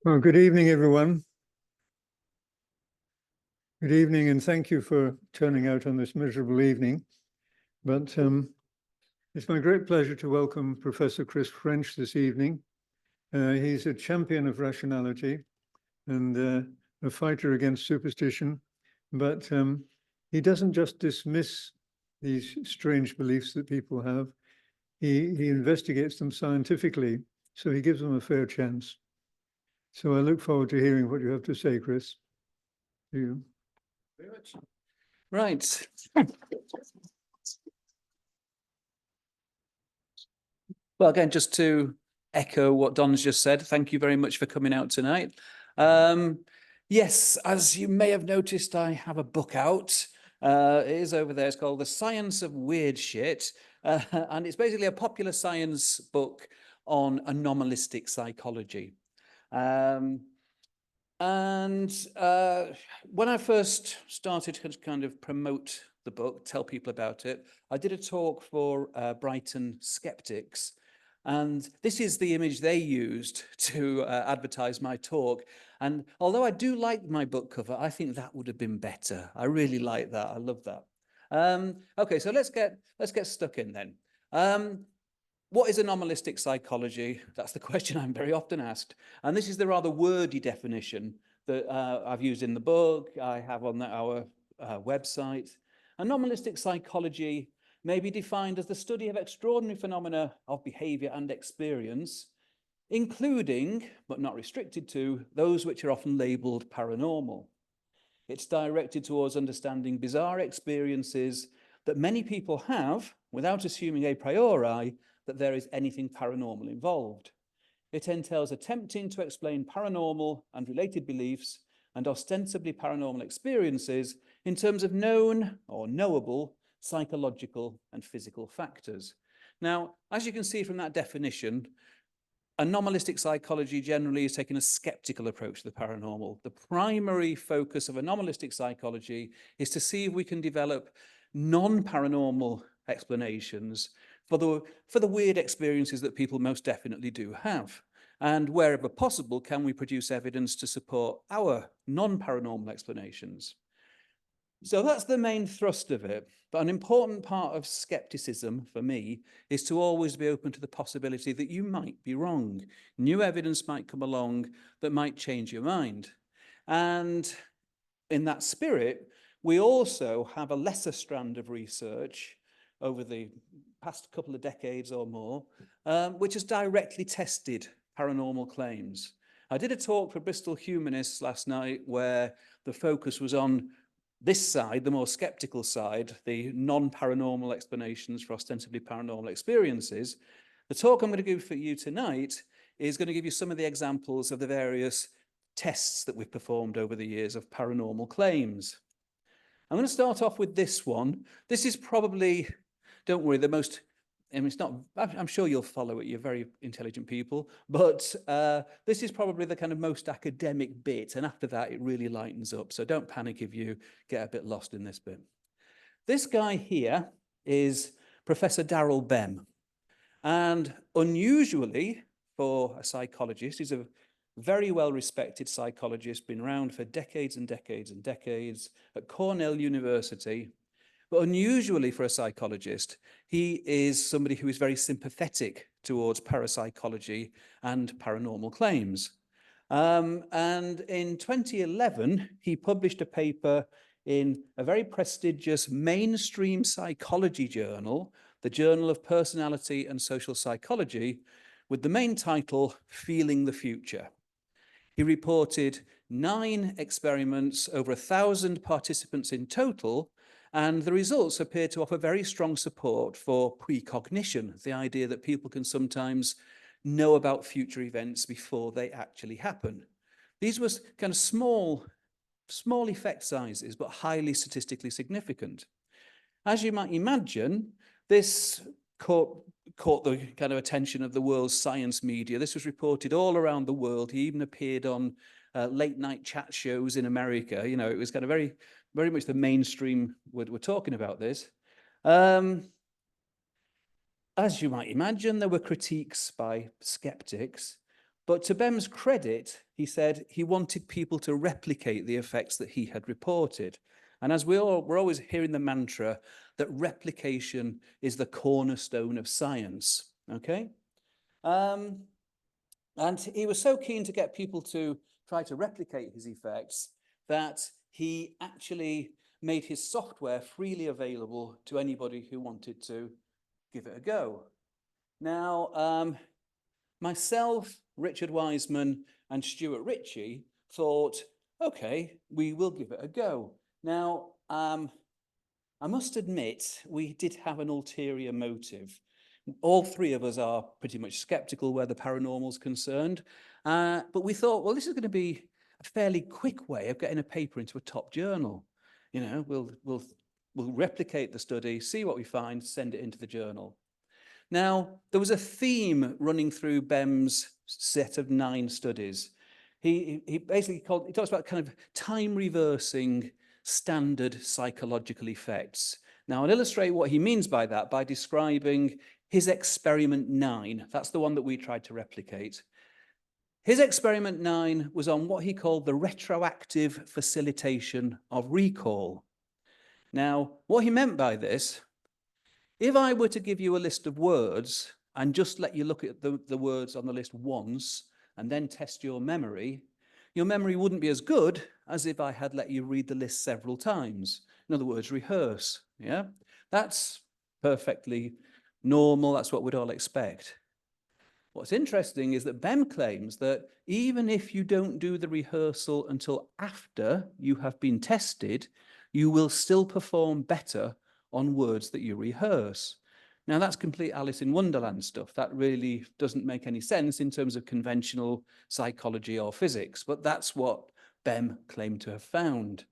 Well, good evening, everyone. Good evening, and thank you for turning out on this miserable evening. But it's my great pleasure to welcome Professor Chris French this evening. He's a champion of rationality and a fighter against superstition, but he doesn't just dismiss these strange beliefs that people have. He investigates them scientifically, so he gives them a fair chance. So I look forward to hearing what you have to say, Chris. To you. Very much. Right. Well, again, just to echo what Don's just said, thank you very much for coming out tonight. Yes, as you may have noticed, I have a book out. It is over there. It's called The Science of Weird Shit. And it's basically a popular science book on anomalistic psychology. When I first started to kind of promote the book, tell people about it, I did a talk for Brighton skeptics. And this is the image they used to advertise my talk. And although I do like my book cover, I think that would have been better. I really like that. I love that. Okay, so let's get stuck in then. What is anomalistic psychology? That's the question I'm very often asked. And this is the rather wordy definition that I've used in the book, I have on our website. Anomalistic psychology may be defined as the study of extraordinary phenomena of behavior and experience, including, but not restricted to, those which are often labeled paranormal. It's directed towards understanding bizarre experiences that many people have without assuming a priori that there is anything paranormal involved. It entails attempting to explain paranormal and related beliefs and ostensibly paranormal experiences in terms of known or knowable psychological and physical factors. Now, as you can see from that definition, anomalistic psychology generally is taking a skeptical approach to the paranormal. The primary focus of anomalistic psychology is to see if we can develop non-paranormal explanations for the weird experiences that people most definitely do have. And wherever possible, can we produce evidence to support our non-paranormal explanations? So that's the main thrust of it. But an important part of skepticism for me is to always be open to the possibility that you might be wrong. New evidence might come along that might change your mind. And in that spirit, we also have a lesser strand of research over the past couple of decades or more, which has directly tested paranormal claims. I did a talk for Bristol Humanists last night where the focus was on this side, the more skeptical side, the non-paranormal explanations for ostensibly paranormal experiences. The talk I'm going to give for you tonight is going to give you some of the examples of the various tests that we've performed over the years of paranormal claims. I'm going to start off with this one. This is probably, don't worry, the most, it's not, I'm sure you'll follow it, you're very intelligent people, but this is probably the kind of most academic bit, and after that it really lightens up, so don't panic if you get a bit lost in this bit. This guy here is Professor Darrell Bem, and unusually for a psychologist, he's a very well-respected psychologist, been around for decades and decades and decades at Cornell University. But unusually for a psychologist, he is somebody who is very sympathetic towards parapsychology and paranormal claims. And in 2011, he published a paper in a very prestigious mainstream psychology journal, the Journal of Personality and Social Psychology, with the main title, Feeling the Future. He reported 9 experiments, over 1,000 participants in total, and the results appear to offer very strong support for precognition, the idea that people can sometimes know about future events before they actually happen. These were kind of small effect sizes, but highly statistically significant. As you might imagine, this caught the kind of attention of the world's science media. This was reported all around the world. He even appeared on late night chat shows in America. You know, it was kind of very much the mainstream we're talking about this. As you might imagine, there were critiques by skeptics, But to Bem's credit, he said he wanted people to replicate the effects that he had reported. And as we're always hearing the mantra that replication is the cornerstone of science, okay? And he was so keen to get people to try to replicate his effects that he actually made his software freely available to anybody who wanted to give it a go. Now, myself, Richard Wiseman, and Stuart Ritchie thought, okay, we will give it a go. Now, I must admit, we did have an ulterior motive. All three of us are pretty much skeptical where the paranormal is concerned, but we thought, well, this is going to be a fairly quick way of getting a paper into a top journal. You know, we'll replicate the study, see what we find, send it into the journal. Now, there was a theme running through Bem's set of 9 studies. He basically he talks about kind of time reversing standard psychological effects. Now, I'll illustrate what he means by that by describing his experiment 9. That's the one that we tried to replicate. His experiment 9 was on what he called the retroactive facilitation of recall. Now, what he meant by this, if I were to give you a list of words and just let you look at the words on the list once and then test your memory wouldn't be as good as if I had let you read the list several times. In other words, rehearse. Yeah, that's perfectly normal. That's what we'd all expect. What's interesting is that Bem claims that even if you don't do the rehearsal until after you have been tested, you will still perform better on words that you rehearse. Now, that's complete Alice in Wonderland stuff. That really doesn't make any sense in terms of conventional psychology or physics, but that's what Bem claimed to have found.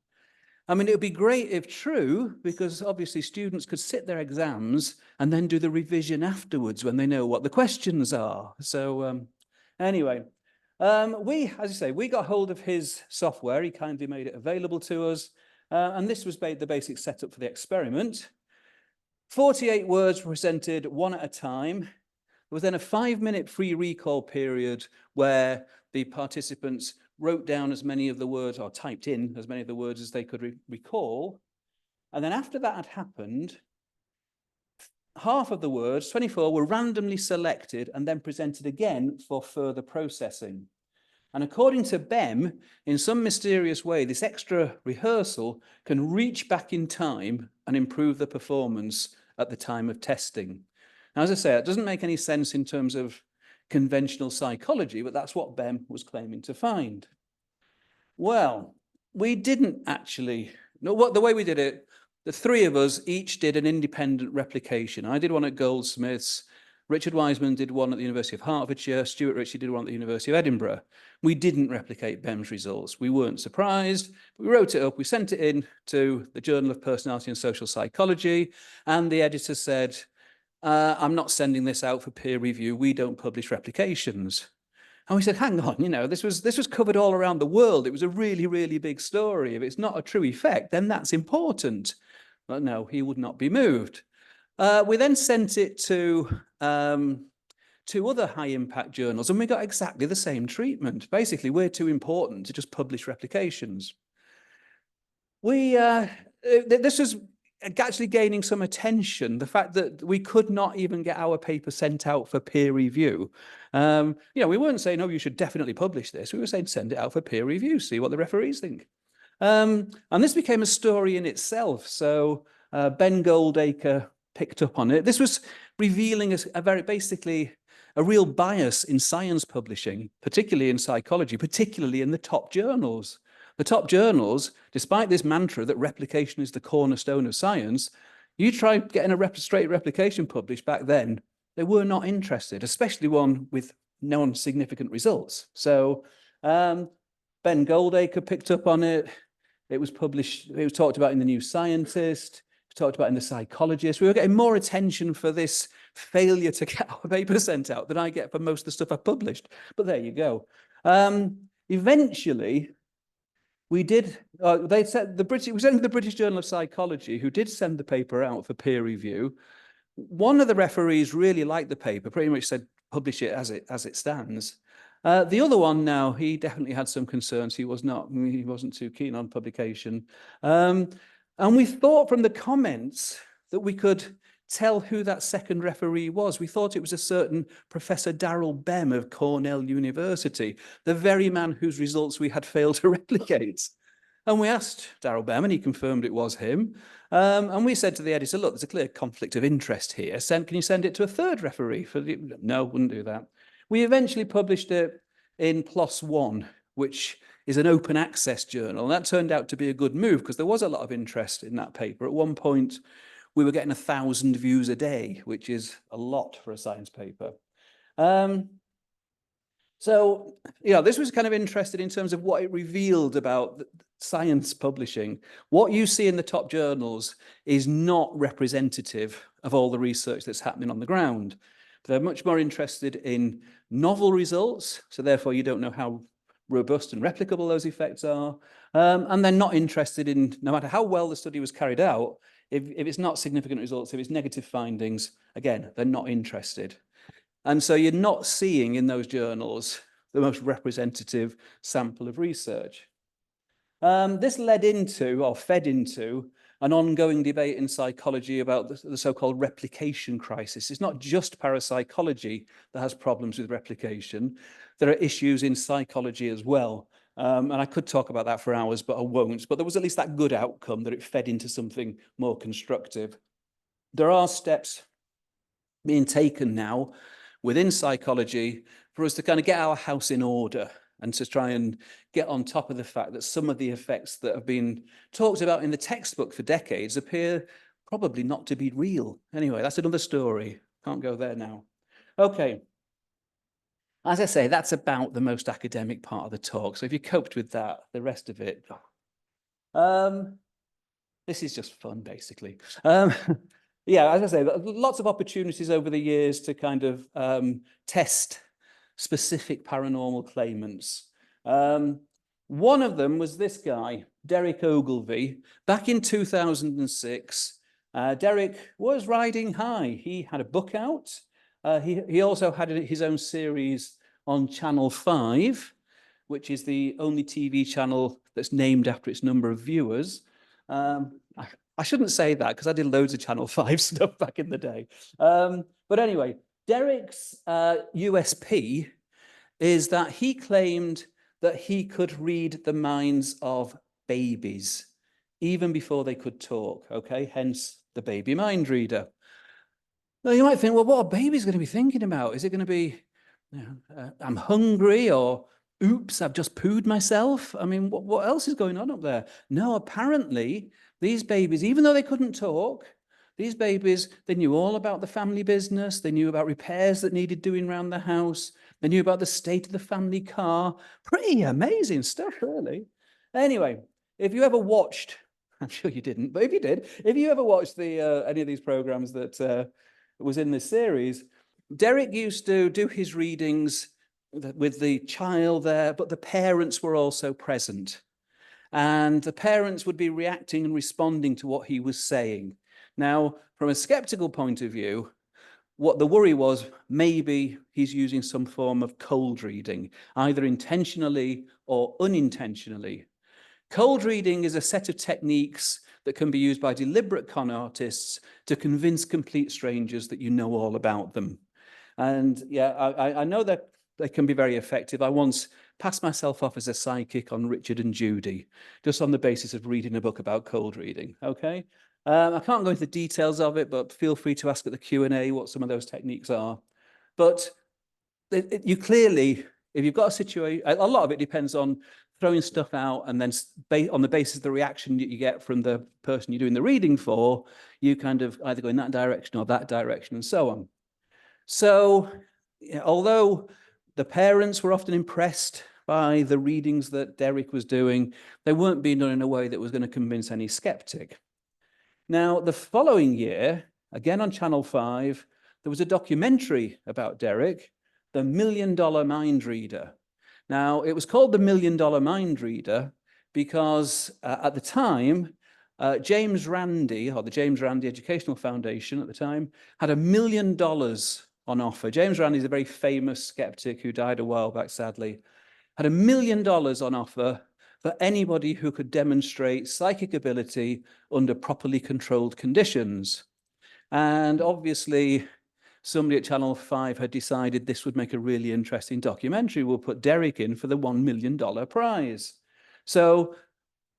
I mean, it would be great if true, because obviously students could sit their exams and then do the revision afterwards when they know what the questions are. So anyway, as I say, we got hold of his software. He kindly made it available to us. And this was the basic setup for the experiment. 48 words were presented one at a time. There was then a 5-minute free recall period where the participants wrote down as many of the words, or typed in as many of the words as they could recall. And then after that had happened, half of the words, 24, were randomly selected and then presented again for further processing. And according to Bem, in some mysterious way, this extra rehearsal can reach back in time and improve the performance at the time of testing. Now, as I say, it doesn't make any sense in terms of conventional psychology, but that's what Bem was claiming to find. Well, we didn't actually, the way we did it, the three of us each did an independent replication. I did one at Goldsmiths, Richard Wiseman did one at the University of Hertfordshire, Stuart Ritchie did one at the University of Edinburgh. We didn't replicate Bem's results. We weren't surprised. We wrote it up, we sent it in to the Journal of Personality and Social Psychology, and the editor said, I'm not sending this out for peer review. We don't publish replications. And we said, hang on, this was covered all around the world. It was a really, really big story. If it's not a true effect, then that's important. But no, he would not be moved. We then sent it to 2 other high-impact journals, and we got exactly the same treatment. Basically, we're too important to just publish replications. This was actually gaining some attention, the fact that we could not even get our paper sent out for peer review. We weren't saying, oh, you should definitely publish this. We were saying, send it out for peer review, see what the referees think. And this became a story in itself. So Ben Goldacre picked up on it. This was revealing a real bias in science publishing, particularly in psychology, particularly in the top journals. The top journals, despite this mantra that replication is the cornerstone of science, you tried getting a straight replication published back then, they were not interested, especially one with non-significant results. So Ben Goldacre picked up on it. It was published, it was talked about in the New Scientist, it was talked about in the Psychologist. We were getting more attention for this failure to get our paper sent out than I get for most of the stuff I've published. But there you go. Eventually, we did, we sent to the British Journal of Psychology, who did send the paper out for peer review. One of the referees really liked the paper, pretty much said, publish it as it stands. The other one now, he definitely had some concerns. He wasn't too keen on publication. And we thought from the comments that we could tell who that second referee was. We thought it was a certain Professor Darrell Bem of Cornell University, the very man whose results we had failed to replicate. And we asked Darrell Bem, and he confirmed it was him. And we said to the editor, look, there's a clear conflict of interest here. Can you send it to a third referee? No, wouldn't do that. We eventually published it in PLOS One, which is an open access journal. And that turned out to be a good move because there was a lot of interest in that paper. At one point, we were getting 1,000 views a day, which is a lot for a science paper. So, this was kind of interesting in terms of what it revealed about science publishing. What you see in the top journals is not representative of all the research that's happening on the ground. They're much more interested in novel results, so therefore you don't know how robust and replicable those effects are. And they're not interested in, no matter how well the study was carried out, if it's not significant results, if it's negative findings, again, they're not interested. And so you're not seeing in those journals the most representative sample of research. This led into, or fed into, an ongoing debate in psychology about the so-called replication crisis. It's not just parapsychology that has problems with replication. There are issues in psychology as well. And I could talk about that for hours, but I won't. But there was at least that good outcome that it fed into something more constructive. There are steps being taken now within psychology for us to kind of get our house in order and to try and get on top of the fact that some of the effects that have been talked about in the textbook for decades appear probably not to be real. Anyway, that's another story. Can't go there now. Okay. As I say, that's about the most academic part of the talk. So if you coped with that, the rest of it, this is just fun, basically. Yeah, as I say, lots of opportunities over the years to kind of test specific paranormal claimants. One of them was this guy, Derek Ogilvie. Back in 2006, Derek was riding high. He had a book out. He also had his own series on Channel 5, which is the only TV channel that's named after its number of viewers. I shouldn't say that because I did loads of Channel 5 stuff back in the day. But anyway, Derek's USP is that he claimed that he could read the minds of babies even before they could talk, okay? Hence the baby mind reader. Now you might think, well, what are babies going to be thinking about? Is it going to be, I'm hungry, or oops, I've just pooed myself? I mean, what else is going on up there? No, apparently these babies, even though they couldn't talk, these babies, they knew all about the family business. They knew about repairs that needed doing around the house. They knew about the state of the family car. Pretty amazing stuff, really. Anyway, if you ever watched, I'm sure you didn't, but if you did, if you ever watched any of these programs that was in this series, Derek used to do his readings with the child there, but the parents were also present. And the parents would be reacting and responding to what he was saying. Now, from a skeptical point of view, what the worry was, maybe he's using some form of cold reading, either intentionally or unintentionally. Cold reading is a set of techniques that can be used by deliberate con artists to convince complete strangers that you know all about them. And yeah, I know that they can be very effective. I once passed myself off as a psychic on Richard and Judy, just on the basis of reading a book about cold reading, okay? I can't go into the details of it, but feel free to ask at the Q&A what some of those techniques are. But you clearly, if you've got a situation, a lot of it depends on throwing stuff out, and then on the basis of the reaction that you get from the person you're doing the reading for, you kind of either go in that direction or that direction and so on. So although the parents were often impressed by the readings that Derek was doing, they weren't being done in a way that was going to convince any skeptic. Now, the following year, again on Channel 5, there was a documentary about Derek, The $1 Million Mind Reader. Now, it was called The $1 Million Mind Reader because at the time, James Randi, or the James Randi Educational Foundation at the time, had $1 million on offer. James Randi is a very famous skeptic who died a while back, sadly. Had $1 million on offer for anybody who could demonstrate psychic ability under properly controlled conditions. And obviously, somebody at Channel 5 had decided this would make a really interesting documentary. We'll put Derek in for the $1 million prize. So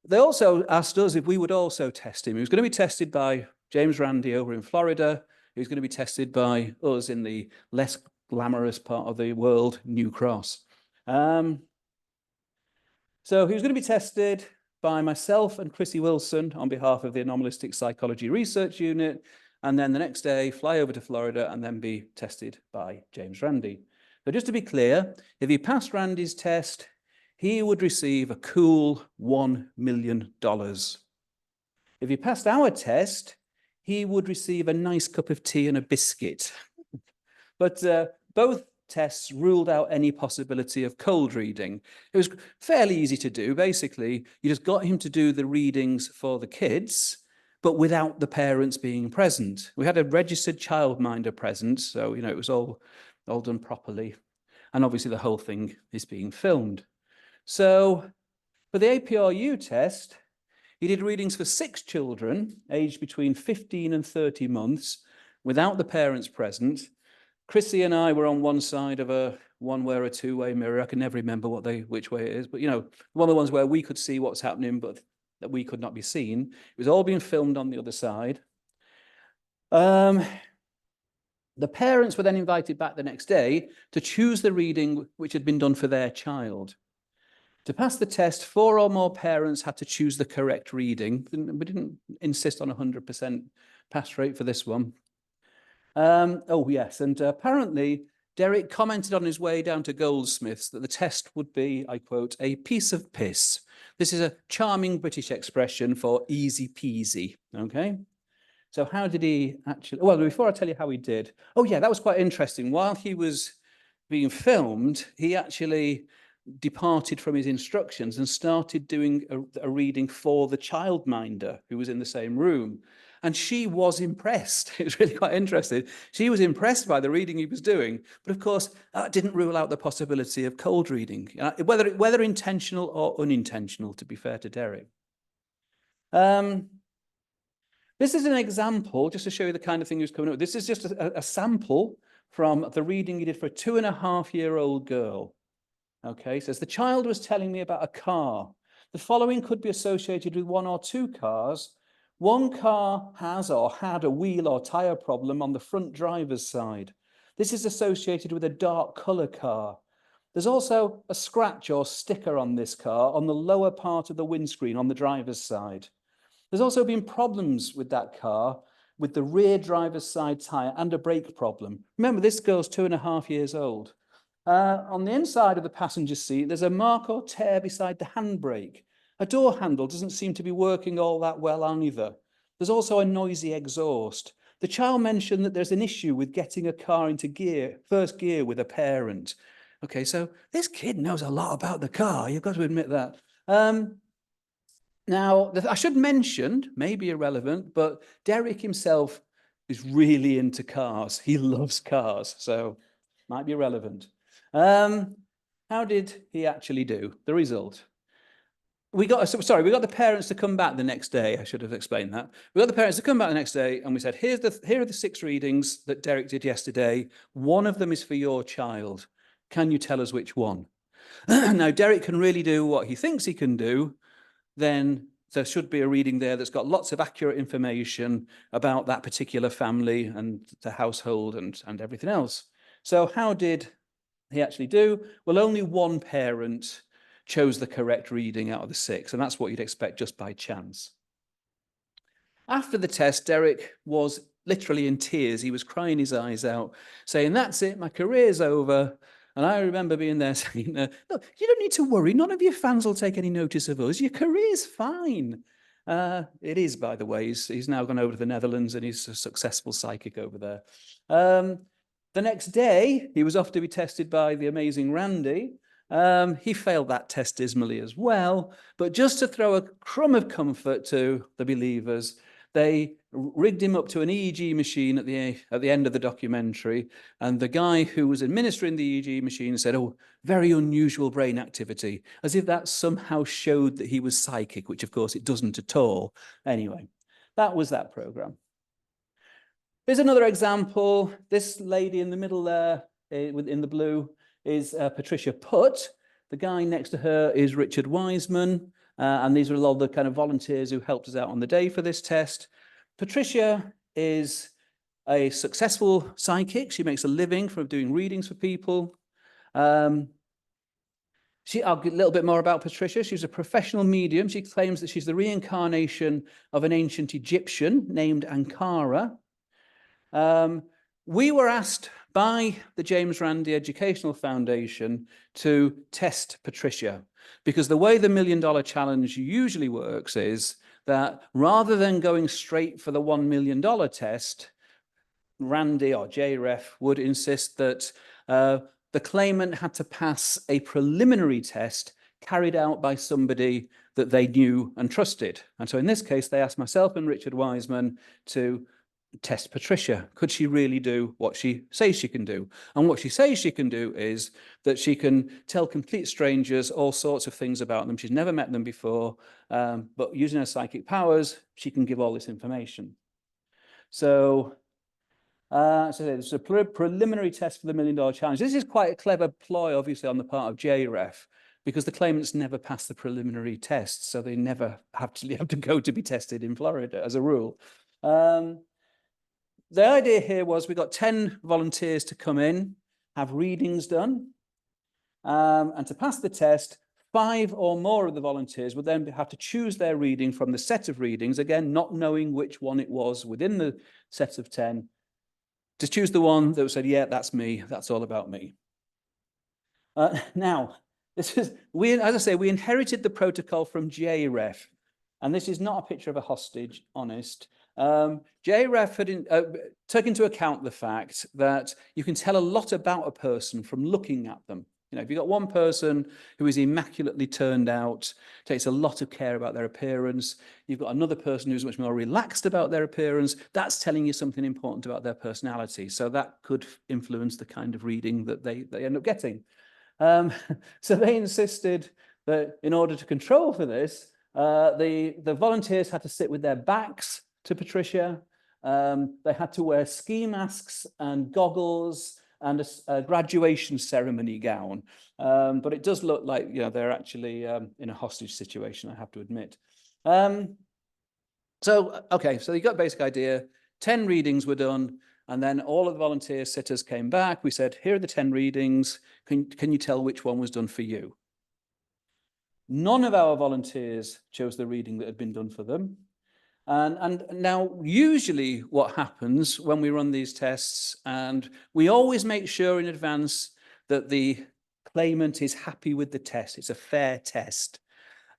they also asked us if we would also test him. He was going to be tested by James Randi over in Florida. He was going to be tested by us in the less glamorous part of the world, New Cross. So he was going to be tested by myself and Chrissy Wilson on behalf of the Anomalistic Psychology Research Unit, and then the next day fly over to Florida and then be tested by James Randi. So just to be clear, if he passed Randi's test, he would receive a cool $1 million. If he passed our test, he would receive a nice cup of tea and a biscuit. But both tests ruled out any possibility of cold reading. It was fairly easy to do. Basically, you just got him to do the readings for the kids, but without the parents being present. We had a registered childminder present, so it was all done properly. And obviously the whole thing is being filmed. So for the APRU test, he did readings for 6 children, aged between 15 and 30 months, without the parents present. Chrissy and I were on one side of a one-way or a two-way mirror. I can never remember which way it is, but one of the ones where we could see what's happening, but that we could not be seen. It was all being filmed on the other side. The parents were then invited back the next day to choose the reading which had been done for their child. To pass the test, 4 or more parents had to choose the correct reading. We didn't insist on 100% pass rate for this one. Oh, yes, and apparently Derek commented on his way down to Goldsmiths that the test would be, I quote, a piece of piss. This is a charming British expression for easy peasy, okay? So how did he actually, well, before I tell you how he did, oh yeah, that was quite interesting. While he was being filmed, he actually departed from his instructions and started doing a reading for the childminder who was in the same room. And she was impressed. It was really quite interesting. She was impressed by the reading he was doing. But of course, that didn't rule out the possibility of cold reading, whether intentional or unintentional, to be fair to Derek. This is an example, just to show you the kind of thing he was coming up with. This is just a sample from the reading he did for a 2.5-year-old girl. Okay, says, the child was telling me about a car. The following could be associated with 1 or 2 cars. One car has or had a wheel or tyre problem on the front driver's side. This is associated with a dark colour car. There's also a scratch or sticker on this car on the lower part of the windscreen on the driver's side. There's also been problems with that car with the rear driver's side tyre and a brake problem. Remember, this girl's 2.5 years old. On the inside of the passenger seat, there's a mark or tear beside the handbrake. A door handle doesn't seem to be working all that well either. There's also a noisy exhaust. The child mentioned that there's an issue with getting a car into first gear with a parent. Okay, so this kid knows a lot about the car. You've got to admit that. Now, I should mention, maybe irrelevant, but Derek himself is really into cars. He loves cars, so might be relevant. How did he actually do? The result. We got the parents to come back the next day. I should have explained that. We got the parents to come back the next day and we said, here are the 6 readings that Derek did yesterday. One of them is for your child. Can you tell us which one? Now, Derek can really do what he thinks he can do. Then there should be a reading there that's got lots of accurate information about that particular family and the household and everything else. So how did he actually do? Well, only one parent chose the correct reading out of the 6, and that's what you'd expect just by chance. After the test, Derek was literally in tears. He was crying his eyes out, saying, that's it, my career's over. And I remember being there saying, look, you don't need to worry. None of your fans will take any notice of us. Your career's fine. It is, by the way. He's now gone over to the Netherlands and he's a successful psychic over there. The next day, he was off to be tested by the amazing Randy. He failed that test dismally as well. But just to throw a crumb of comfort to the believers, They rigged him up to an EEG machine at the end of the documentary, and the guy who was administering the EEG machine said, "Oh, very unusual brain activity," as if that somehow showed that he was psychic, which of course it doesn't at all. Anyway, that was that program. Here's another example. This lady in the middle there, in the blue, is Patricia Putt. The guy next to her is Richard Wiseman. And these are a lot of the kind of volunteers who helped us out on the day for this test. Patricia is a successful psychic. She makes a living from doing readings for people. I'll get a little bit more about Patricia. She's a professional medium. She claims that she's the reincarnation of an ancient Egyptian named Ankara. We were asked by the James Randi Educational Foundation to test Patricia, because the way the $1 Million Challenge usually works is that rather than going straight for the $1 million test, Randi or JREF would insist that the claimant had to pass a preliminary test carried out by somebody that they knew and trusted. And so in this case, they asked myself and Richard Wiseman to test Patricia. Could she really do what she says she can do? And what she says she can do is that she can tell complete strangers all sorts of things about them. She's never met them before, but using her psychic powers, she can give all this information. So it's a preliminary test for the $1 Million Challenge. This is quite a clever ploy, obviously, on the part of JREF, because the claimants never pass the preliminary tests, so they never actually have to go to be tested in Florida, as a rule. The idea here was we got 10 volunteers to come in, have readings done, and to pass the test, 5 or more of the volunteers would then have to choose their reading from the set of readings, again, not knowing which one it was within the set of 10, to choose the one that said, yeah, that's me, that's all about me. Now, as I say, we inherited the protocol from JREF, and this is not a picture of a hostage, honest. JREF had took into account the fact that you can tell a lot about a person from looking at them. You know, if you've got one person who is immaculately turned out, takes a lot of care about their appearance, you've got another person who's much more relaxed about their appearance, that's telling you something important about their personality. So that could influence the kind of reading that they end up getting. So they insisted that in order to control for this, the volunteers had to sit with their backs to Patricia. They had to wear ski masks and goggles and a graduation ceremony gown. But it does look like, you know, they're actually in a hostage situation, I have to admit. Okay, so you got a basic idea. 10 readings were done, and then all of the volunteer sitters came back. We said, here are the 10 readings. Can you tell which one was done for you? None of our volunteers chose the reading that had been done for them. And now, usually what happens when we run these tests, and we always make sure in advance that the claimant is happy with the test, it's a fair test,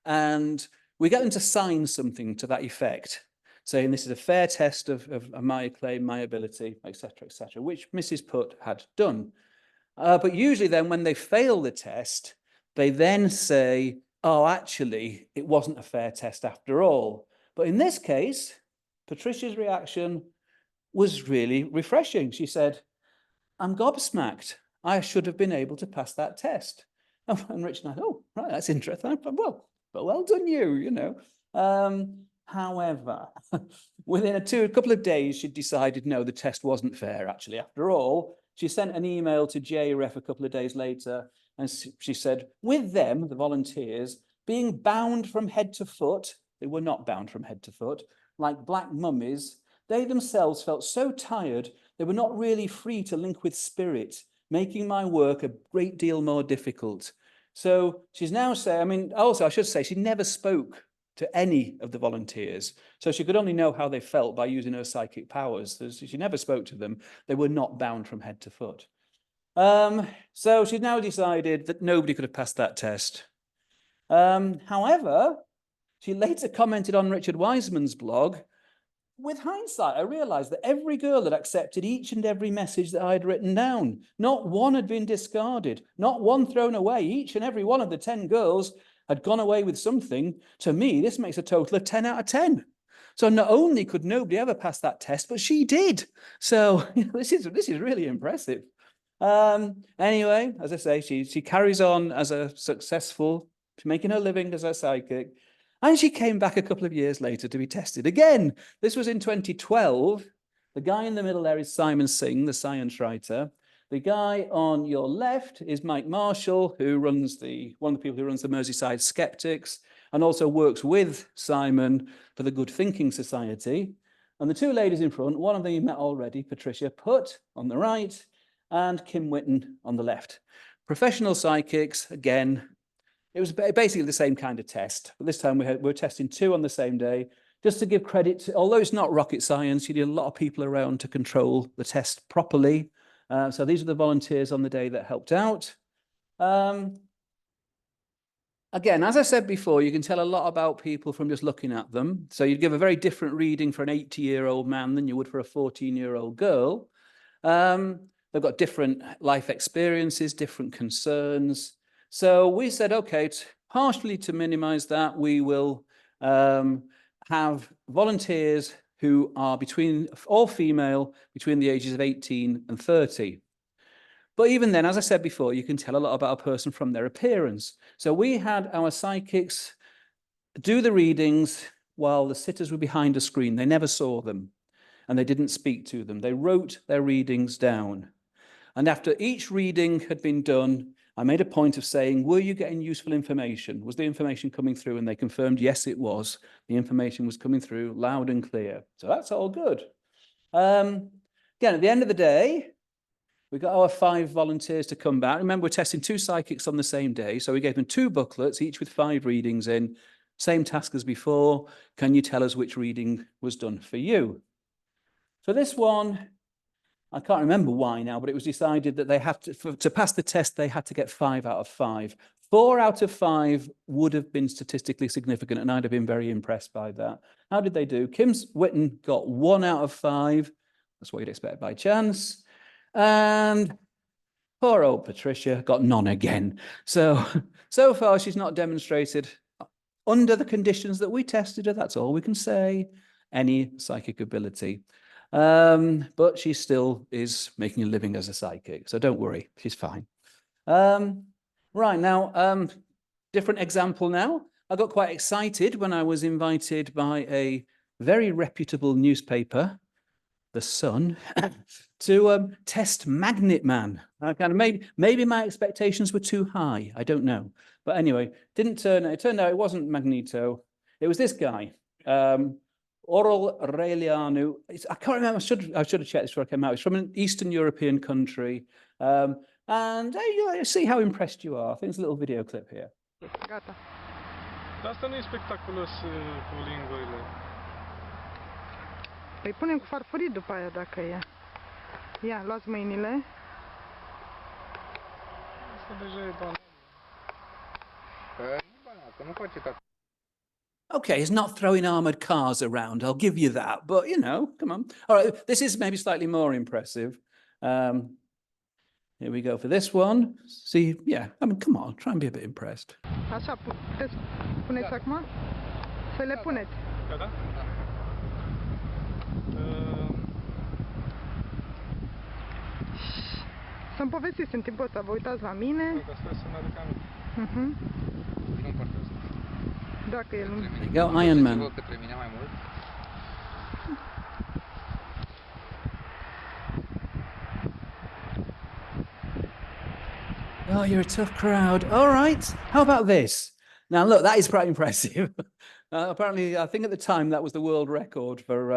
and we get them to sign something to that effect, saying this is a fair test of my claim, my ability, etc., which Mrs. Putt had done. But usually then when they fail the test, they then say, oh, actually, it wasn't a fair test after all. But in this case, Patricia's reaction was really refreshing. She said, I'm gobsmacked. I should have been able to pass that test. And Rich and I, oh, right, that's interesting. Well done you, you know. However, within a couple of days, she decided, no, the test wasn't fair, actually. After all, she sent an email to JREF a couple of days later, and she said, with them, the volunteers, being bound from head to foot, they were not bound from head to foot, like black mummies, they themselves felt so tired, they were not really free to link with spirit, making my work a great deal more difficult. So she's now saying, I mean, also I should say, she never spoke to any of the volunteers. So she could only know how they felt by using her psychic powers. She never spoke to them. They were not bound from head to foot. So she's now decided that nobody could have passed that test. However, she later commented on Richard Wiseman's blog, with hindsight, I realized that every girl had accepted each and every message that I had written down. Not one had been discarded, not one thrown away. Each and every one of the 10 girls had gone away with something. To me, this makes a total of 10 out of 10. So not only could nobody ever pass that test, but she did. So this is really impressive. Anyway, as I say, she carries on as a successful, making her living as a psychic. And she came back a couple of years later to be tested again. This was in 2012. The guy in the middle there is Simon Singh, the science writer. The guy on your left is Mike Marshall, who runs one of the people who runs the Merseyside Sceptics and also works with Simon for the Good Thinking Society. And the two ladies in front, one of them you met already, Patricia Putt on the right, and Kim Whitten on the left. Professional psychics, again, it was basically the same kind of test, but this time we're testing two on the same day, just to give credit to, although it's not rocket science, you need a lot of people around to control the test properly. So these are the volunteers on the day that helped out. Again, as I said before, you can tell a lot about people from just looking at them. So you'd give a very different reading for an 80-year-old man than you would for a 14-year-old girl. They've got different life experiences, different concerns. So we said, okay, partially to minimize that, we will have volunteers who are all female, between the ages of 18 and 30. But even then, as I said before, you can tell a lot about a person from their appearance. So we had our psychics do the readings while the sitters were behind a screen. They never saw them and they didn't speak to them. They wrote their readings down. And after each reading had been done, I made a point of saying, were you getting useful information? Was the information coming through? And they confirmed, yes, it was. The information was coming through loud and clear. So that's all good. Again, at the end of the day, we got our 5 volunteers to come back. Remember, we're testing 2 psychics on the same day. So we gave them 2 booklets, each with 5 readings in. Same task as before. Can you tell us which reading was done for you? So this one, I can't remember why now, but it was decided that they have to pass the test, they had to get 5 out of 5. 4 out of 5 would have been statistically significant, and I'd have been very impressed by that. How did they do? Kim Whitten got 1 out of 5. That's what you'd expect by chance. And poor old Patricia got none again. So far, she's not demonstrated, under the conditions that we tested her, that's all we can say, any psychic ability. But she still is making a living as a psychic, so don't worry, she's fine. Right, now, different example now. I got quite excited when I was invited by a very reputable newspaper, The Sun, to test Magnet Man. I kind of maybe my expectations were too high. I don't know. But anyway, it turned out it wasn't Magneto. It was this guy, Oral Aurelianu. I can't remember. I should have checked this before I came out. It's from an Eastern European country. And you see how impressed you are. I think there's a little video clip here. Gata. Dar asta nu e spectaculos cu lingurile. Păi punem cu farfurii după aia dacă e. Ia, luați mâinile. Asta deja e banal. Nu banal, că nu face ca. Okay, he's not throwing armored cars around, I'll give you that. But, you know, come on. All right, this is maybe slightly more impressive. Here we go for this one. See, yeah, I mean, come on, try and be a bit impressed. Așa, puteți puneți acum? Să le puneți. Da? Să-mi povestiți în timpul ăsta, vă uitați la mine. Sper să-mi aduc aminte. Dacă el nu... There you go, Iron Man. Oh, you're a tough crowd. All right. How about this? Now, look, that is quite impressive. Apparently, I think at the time that was the world record for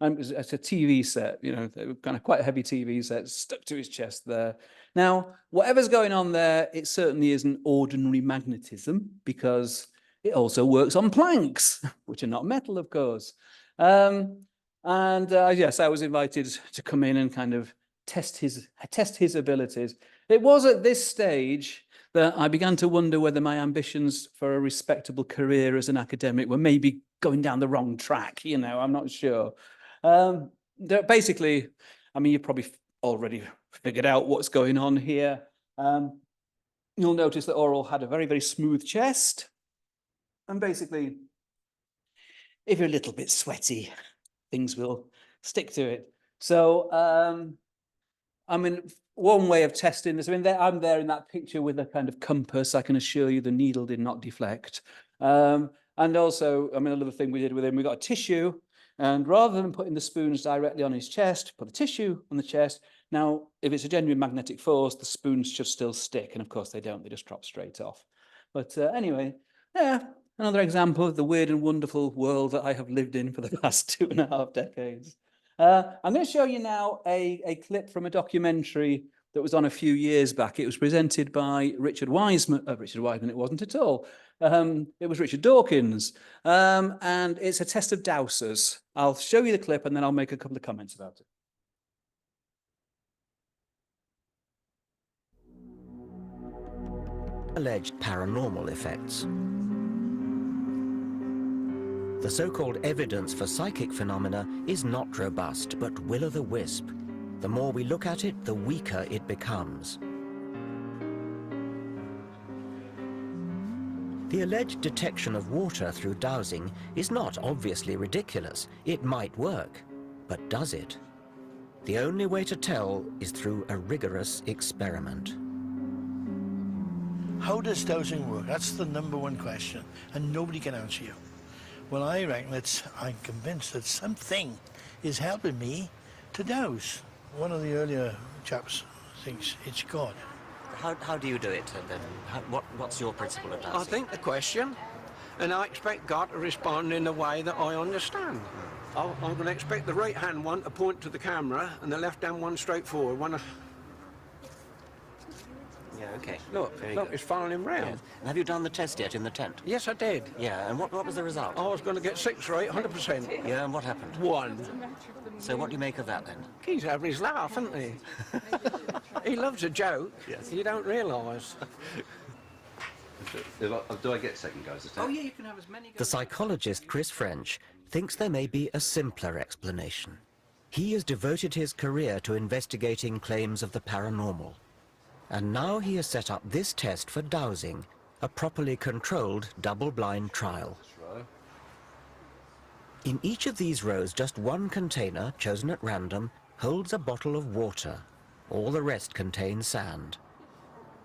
it's a TV set, you know, kind of quite a heavy TV set stuck to his chest there. Now, whatever's going on there, it certainly isn't ordinary magnetism because it also works on planks, which are not metal, of course. Yes, I was invited to come in and kind of test his abilities. It was at this stage that I began to wonder whether my ambitions for a respectable career as an academic were maybe going down the wrong track. You know, I'm not sure. Basically, I mean, you probably already figured out what's going on here. You'll notice that Oral had a very, very smooth chest. And basically, if you're a little bit sweaty, things will stick to it. So, I mean, one way of testing this, I mean, I'm there in that picture with a kind of compass. I can assure you the needle did not deflect. And also, I mean, another thing we did with him, we got a tissue, and rather than putting the spoons directly on his chest, put the tissue on the chest. Now, if it's a genuine magnetic force, the spoons should still stick. And of course they don't, they just drop straight off. But anyway, yeah, another example of the weird and wonderful world that I have lived in for the past 2.5 decades. I'm going to show you now a clip from a documentary that was on a few years back. It was presented by Richard Wiseman. Richard Wiseman, it wasn't at all. It was Richard Dawkins. And it's a test of dowsers. I'll show you the clip and then I'll make a couple of comments about it. Alleged paranormal effects. The so-called evidence for psychic phenomena is not robust, but will-o'-the-wisp. The more we look at it, the weaker it becomes. The alleged detection of water through dowsing is not obviously ridiculous. It might work, but does it? The only way to tell is through a rigorous experiment. How does dowsing work? That's the #1 question, and nobody can answer you. Well, I reckon I'm convinced that something is helping me to dowse. One of the earlier chaps thinks it's God. How do you do it then? What's your principle of dowsing? I think the question, and I expect God to respond in the way that I understand. I'm going to expect the right-hand one to point to the camera and the left-hand one straight forward. Yeah, okay. Look, it's following him round. Yes. And have you done the test yet in the tent? Yes, I did. Yeah, and what was the result? I was going to get 6 right, 100%. Yeah, and what happened? 1. So what do you make of that then? He's having his laugh, isn't he? He loves a joke. Yes. You don't realise. Do I get second goes at it? Oh yeah, you can have as many. The psychologist Chris French thinks there may be a simpler explanation. He has devoted his career to investigating claims of the paranormal. And now he has set up this test for dowsing, a properly controlled double-blind trial. In each of these rows, just one container, chosen at random, holds a bottle of water. All the rest contain sand.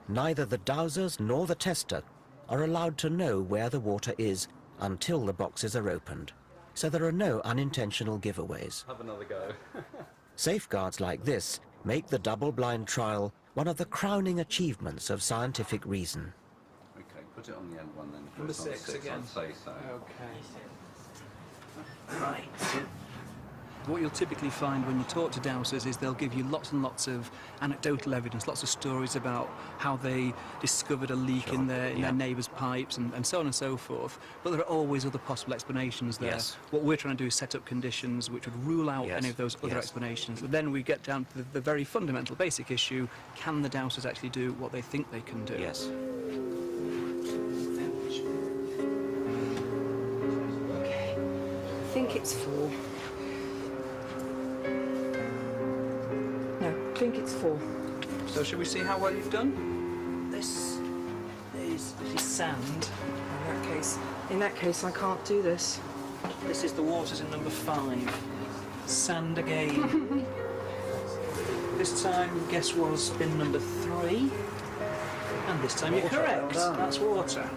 Neither the dowsers nor the tester are allowed to know where the water is until the boxes are opened. So there are no unintentional giveaways. Have another go. Safeguards like this make the double-blind trial one of the crowning achievements of scientific reason. Okay, put it on the end one then. Number It's on 6 again. I'd say so. Okay. Right. What you'll typically find when you talk to dowsers is they'll give you lots and lots of anecdotal evidence, lots of stories about how they discovered a leak in their neighbour's pipes and so on and so forth. But there are always other possible explanations there. Yes. What we're trying to do is set up conditions which would rule out any of those other explanations. But then we get down to the very fundamental, basic issue: can the dowsers actually do what they think they can do? Yes. Okay. I think it's 4. No, I think it's 4. So should we see how well you've done? This is sand. In that case, I can't do this. This is the waters in number 5. Sand again. This time, guess was bin number 3. And this time you're correct. That's water.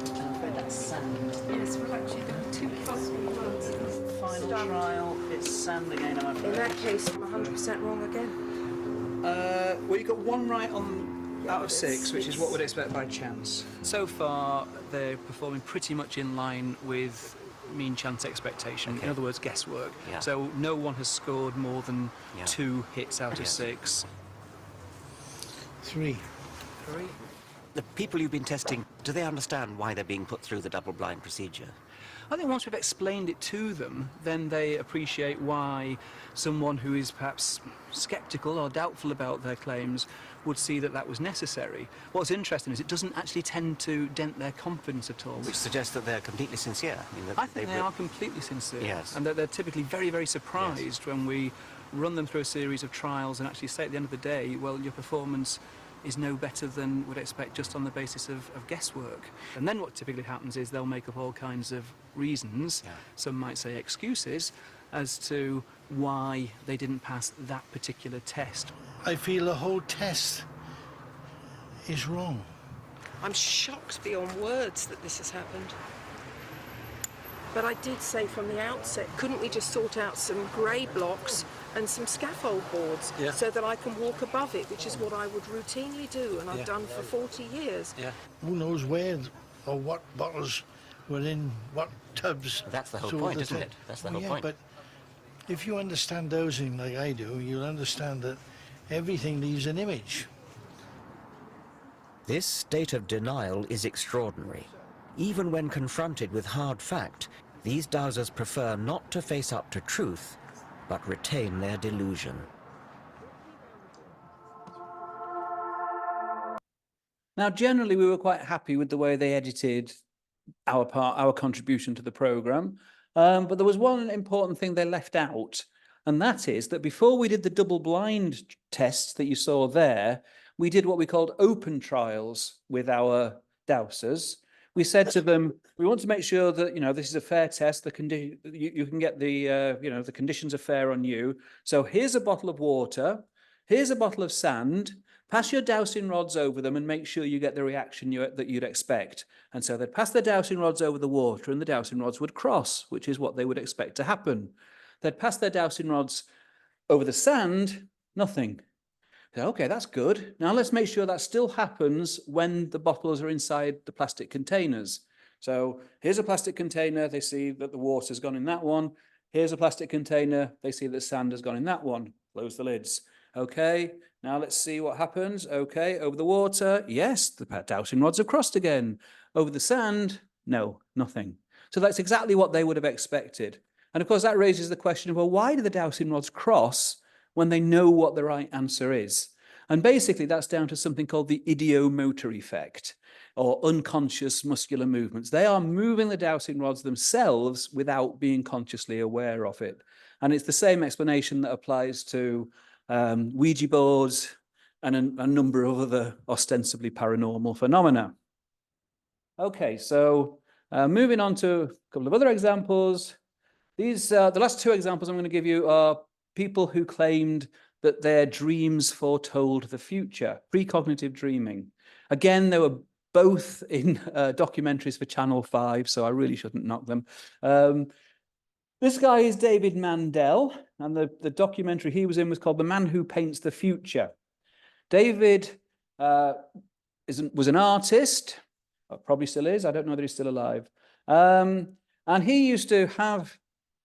I'm afraid that's sand. Yes, we're actually doing 2 possible answers. Final trial, it's sand again, I'm afraid. In that case, I'm 100% wrong again. Well, you got 1 right out of 6, which is what we'd expect by chance. So far, they're performing pretty much in line with mean chance expectation. In other words, guesswork. Yeah. So no one has scored more than 2 hits out of 6. 3. 3. The people you've been testing, do they understand why they're being put through the double-blind procedure? I think once we've explained it to them, then they appreciate why someone who is perhaps sceptical or doubtful about their claims would see that that was necessary. What's interesting is it doesn't actually tend to dent their confidence at all. Which suggests that they're completely sincere. I think they are completely sincere. Yes. And that they're typically very, very surprised when we run them through a series of trials and actually say at the end of the day, well, your performance is no better than would expect just on the basis of guesswork. And then what typically happens is they'll make up all kinds of reasons, some might say excuses, as to why they didn't pass that particular test. I feel the whole test is wrong. I'm shocked beyond words that this has happened. But I did say from the outset, couldn't we just sort out some grey blocks and some scaffold boards so that I can walk above it, which is what I would routinely do and I've done for 40 years. Who knows where or what bottles were in what tubs. That's the whole So point, that's isn't it. it? That's the whole Yeah, point. but if you understand dowsing like I do, you'll understand that everything leaves an image. This state of denial is extraordinary. Even when confronted with hard fact, these dowsers prefer not to face up to truth, but retain their delusion. Now, generally, we were quite happy with the way they edited our contribution to the programme. But there was one important thing they left out, and that is that before we did the double-blind tests that you saw there, we did what we called open trials with our dowsers. We said to them, we want to make sure that, this is a fair test. You can get the, the conditions are fair on you. So here's a bottle of water. Here's a bottle of sand. Pass your dowsing rods over them and make sure you get the reaction that you'd expect. And so they'd pass the dowsing rods over the water and the dowsing rods would cross, which is what they would expect to happen. They'd pass their dowsing rods over the sand, nothing. So, okay, that's good. Now let's make sure that still happens when the bottles are inside the plastic containers. So here's a plastic container. They see that the water's gone in that one. Here's a plastic container. They see that sand has gone in that one. Close the lids. Okay, now let's see what happens. Okay, over the water, yes, the dowsing rods have crossed again. Over the sand, no, nothing. So that's exactly what they would have expected. And of course, that raises the question of, well, why do the dowsing rods cross when they know what the right answer is? And basically, that's down to something called the ideomotor effect, or unconscious muscular movements. They are moving the dowsing rods themselves without being consciously aware of it. And it's the same explanation that applies to Ouija boards and a number of other ostensibly paranormal phenomena. Okay, so moving on to a couple of other examples. These, the last two examples I'm going to give you are people who claimed that their dreams foretold the future, precognitive dreaming. Again, they were both in documentaries for Channel 5, so I really shouldn't knock them. This guy is David Mandel, and the documentary he was in was called The Man Who Paints the Future. David was an artist, probably still is, I don't know that he's still alive. And he used to have,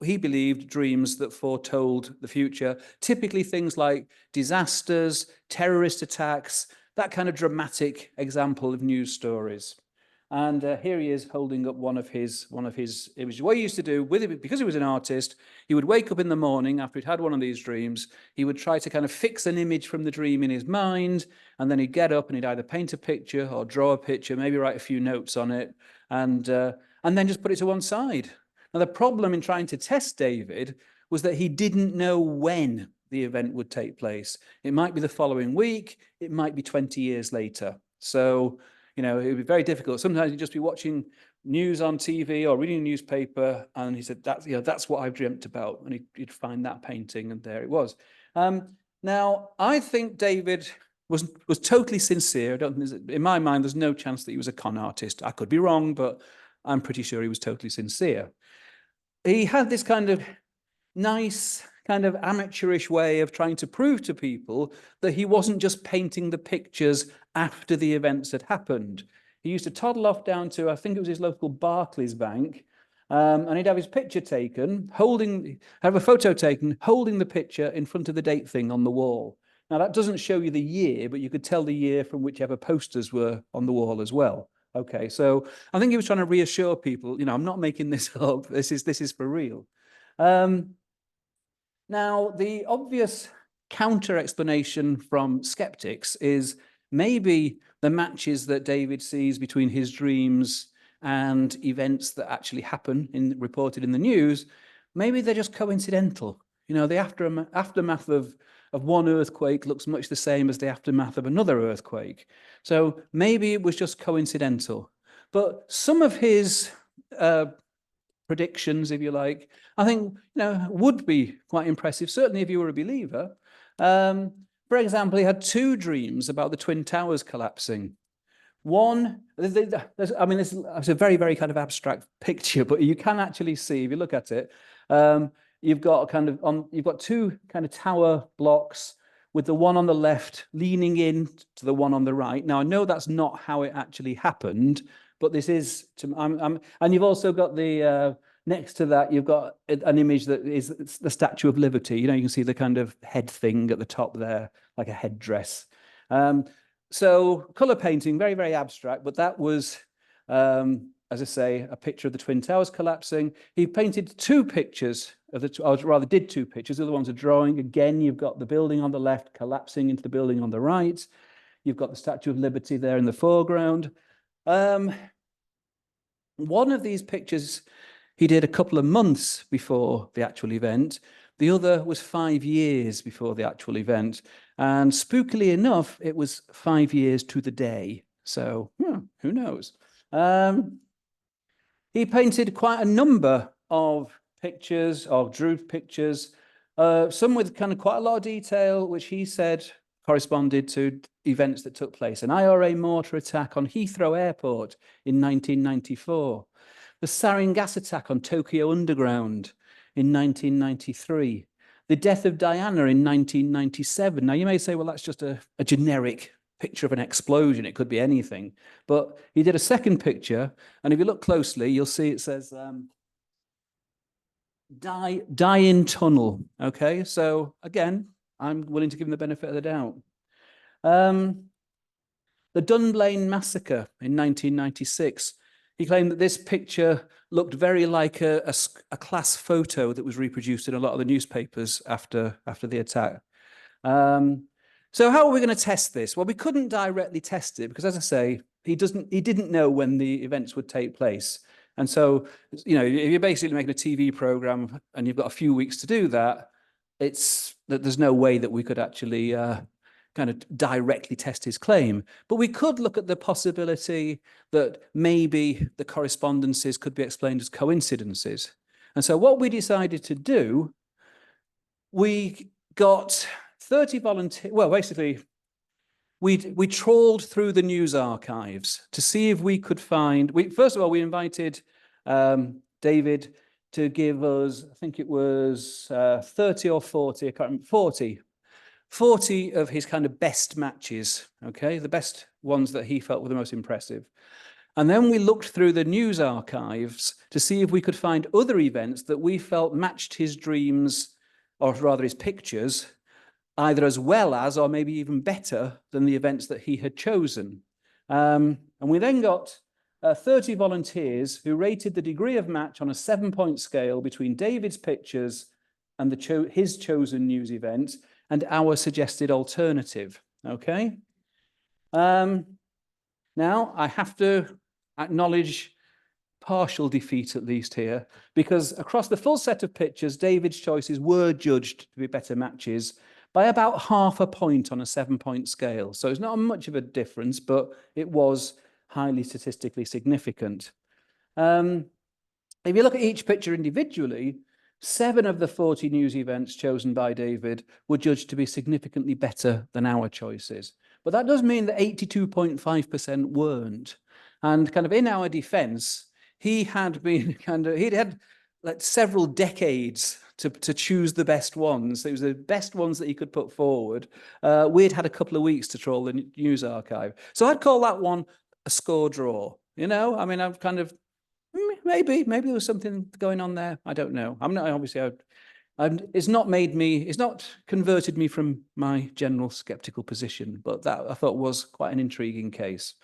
he believed, dreams that foretold the future, typically things like disasters, terrorist attacks, that kind of dramatic example of news stories. And here he is holding up one of his images. What he used to do with it, because he was an artist, he would wake up in the morning after he'd had one of these dreams. He would try to kind of fix an image from the dream in his mind, and then he'd get up and he'd either paint a picture or draw a picture, maybe write a few notes on it, and then just put it to one side. Now, the problem in trying to test David was that he didn't know when the event would take place. It might be the following week, it might be 20 years later. So, it would be very difficult. Sometimes you'd just be watching news on TV or reading a newspaper, and he said, that's what I've dreamt about. And he'd find that painting, and there it was. Now, I think David was totally sincere. I don't think in my mind, there's no chance that he was a con artist. I could be wrong, but I'm pretty sure he was totally sincere. He had this kind of nice, kind of amateurish way of trying to prove to people that he wasn't just painting the pictures after the events had happened. He used to toddle off down to, I think it was his local Barclays Bank, and he'd have his picture taken, have a photo taken, holding the picture in front of the date thing on the wall. Now, that doesn't show you the year, but you could tell the year from whichever posters were on the wall as well. Okay, so I think he was trying to reassure people, I'm not making this up. This is for real. Now, the obvious counter explanation from skeptics is maybe the matches that David sees between his dreams and events that actually happen reported in the news, maybe they're just coincidental. The aftermath of of one earthquake looks much the same as the aftermath of another earthquake. So maybe it was just coincidental. But some of his predictions, if you like, I think, would be quite impressive, certainly if you were a believer. For example, he had 2 dreams about the Twin Towers collapsing. One, I mean, it's a very, very kind of abstract picture, but you can actually see, if you look at it, you've got 2 kind of tower blocks with the one on the left leaning in to the one on the right. Now, I know that's not how it actually happened, but this is, and you've also got the, next to that, you've got an image that is the Statue of Liberty. You can see the kind of head thing at the top there, like a headdress. So color painting, very, very abstract, but that was, as I say, a picture of the Twin Towers collapsing. He painted 2 pictures of or rather did 2 pictures. The other one's a drawing. Again, you've got the building on the left collapsing into the building on the right. You've got the Statue of Liberty there in the foreground. One of these pictures he did a couple of months before the actual event. The other was 5 years before the actual event. And spookily enough, it was 5 years to the day. So who knows? He painted quite a number of pictures, or drew pictures, some with kind of quite a lot of detail, which he said corresponded to events that took place. An IRA mortar attack on Heathrow Airport in 1994. The sarin gas attack on Tokyo Underground in 1993. The death of Diana in 1997. Now, you may say, well, that's just a generic picture of an explosion. It could be anything. But he did a second picture, and if you look closely, you'll see it says, die in tunnel. Okay, so again, I'm willing to give him the benefit of the doubt. The Dunblane Massacre in 1996. He claimed that this picture looked very like a class photo that was reproduced in a lot of the newspapers after the attack. So how are we going to test this? Well, we couldn't directly test it because, as I say, he didn't know when the events would take place. And so, if you're basically making a TV program and you've got a few weeks to do that, there's no way that we could actually kind of directly test his claim. But we could look at the possibility that maybe the correspondences could be explained as coincidences. And so what we decided to do, we got 30 volunteers. Well, basically, we trawled through the news archives to see if we could find. First of all, we invited David to give us, I think it was 30 or 40, I can't remember, 40 of his kind of best matches, okay? The best ones that he felt were the most impressive. And then we looked through the news archives to see if we could find other events that we felt matched his dreams, or rather his pictures, either as well as, or maybe even better than the events that he had chosen. And we then got 30 volunteers who rated the degree of match on a 7-point scale between David's pictures and his chosen news event and our suggested alternative, okay? Now, I have to acknowledge partial defeat, at least here, because across the full set of pictures, David's choices were judged to be better matches by about 0.5 point on a 7-point scale. So it's not much of a difference, but it was highly statistically significant. If you look at each picture individually, 7 of the 40 news events chosen by David were judged to be significantly better than our choices. But that does mean that 82.5% weren't. And kind of in our defense, he'd had like several decades to choose the best ones. It was the best ones that he could put forward. We'd had a couple of weeks to trawl the news archive. So I'd call that one a score draw. I mean, I've kind of, maybe there was something going on there. I don't know. I'm not, obviously, it's not converted me from my general skeptical position, but that I thought was quite an intriguing case.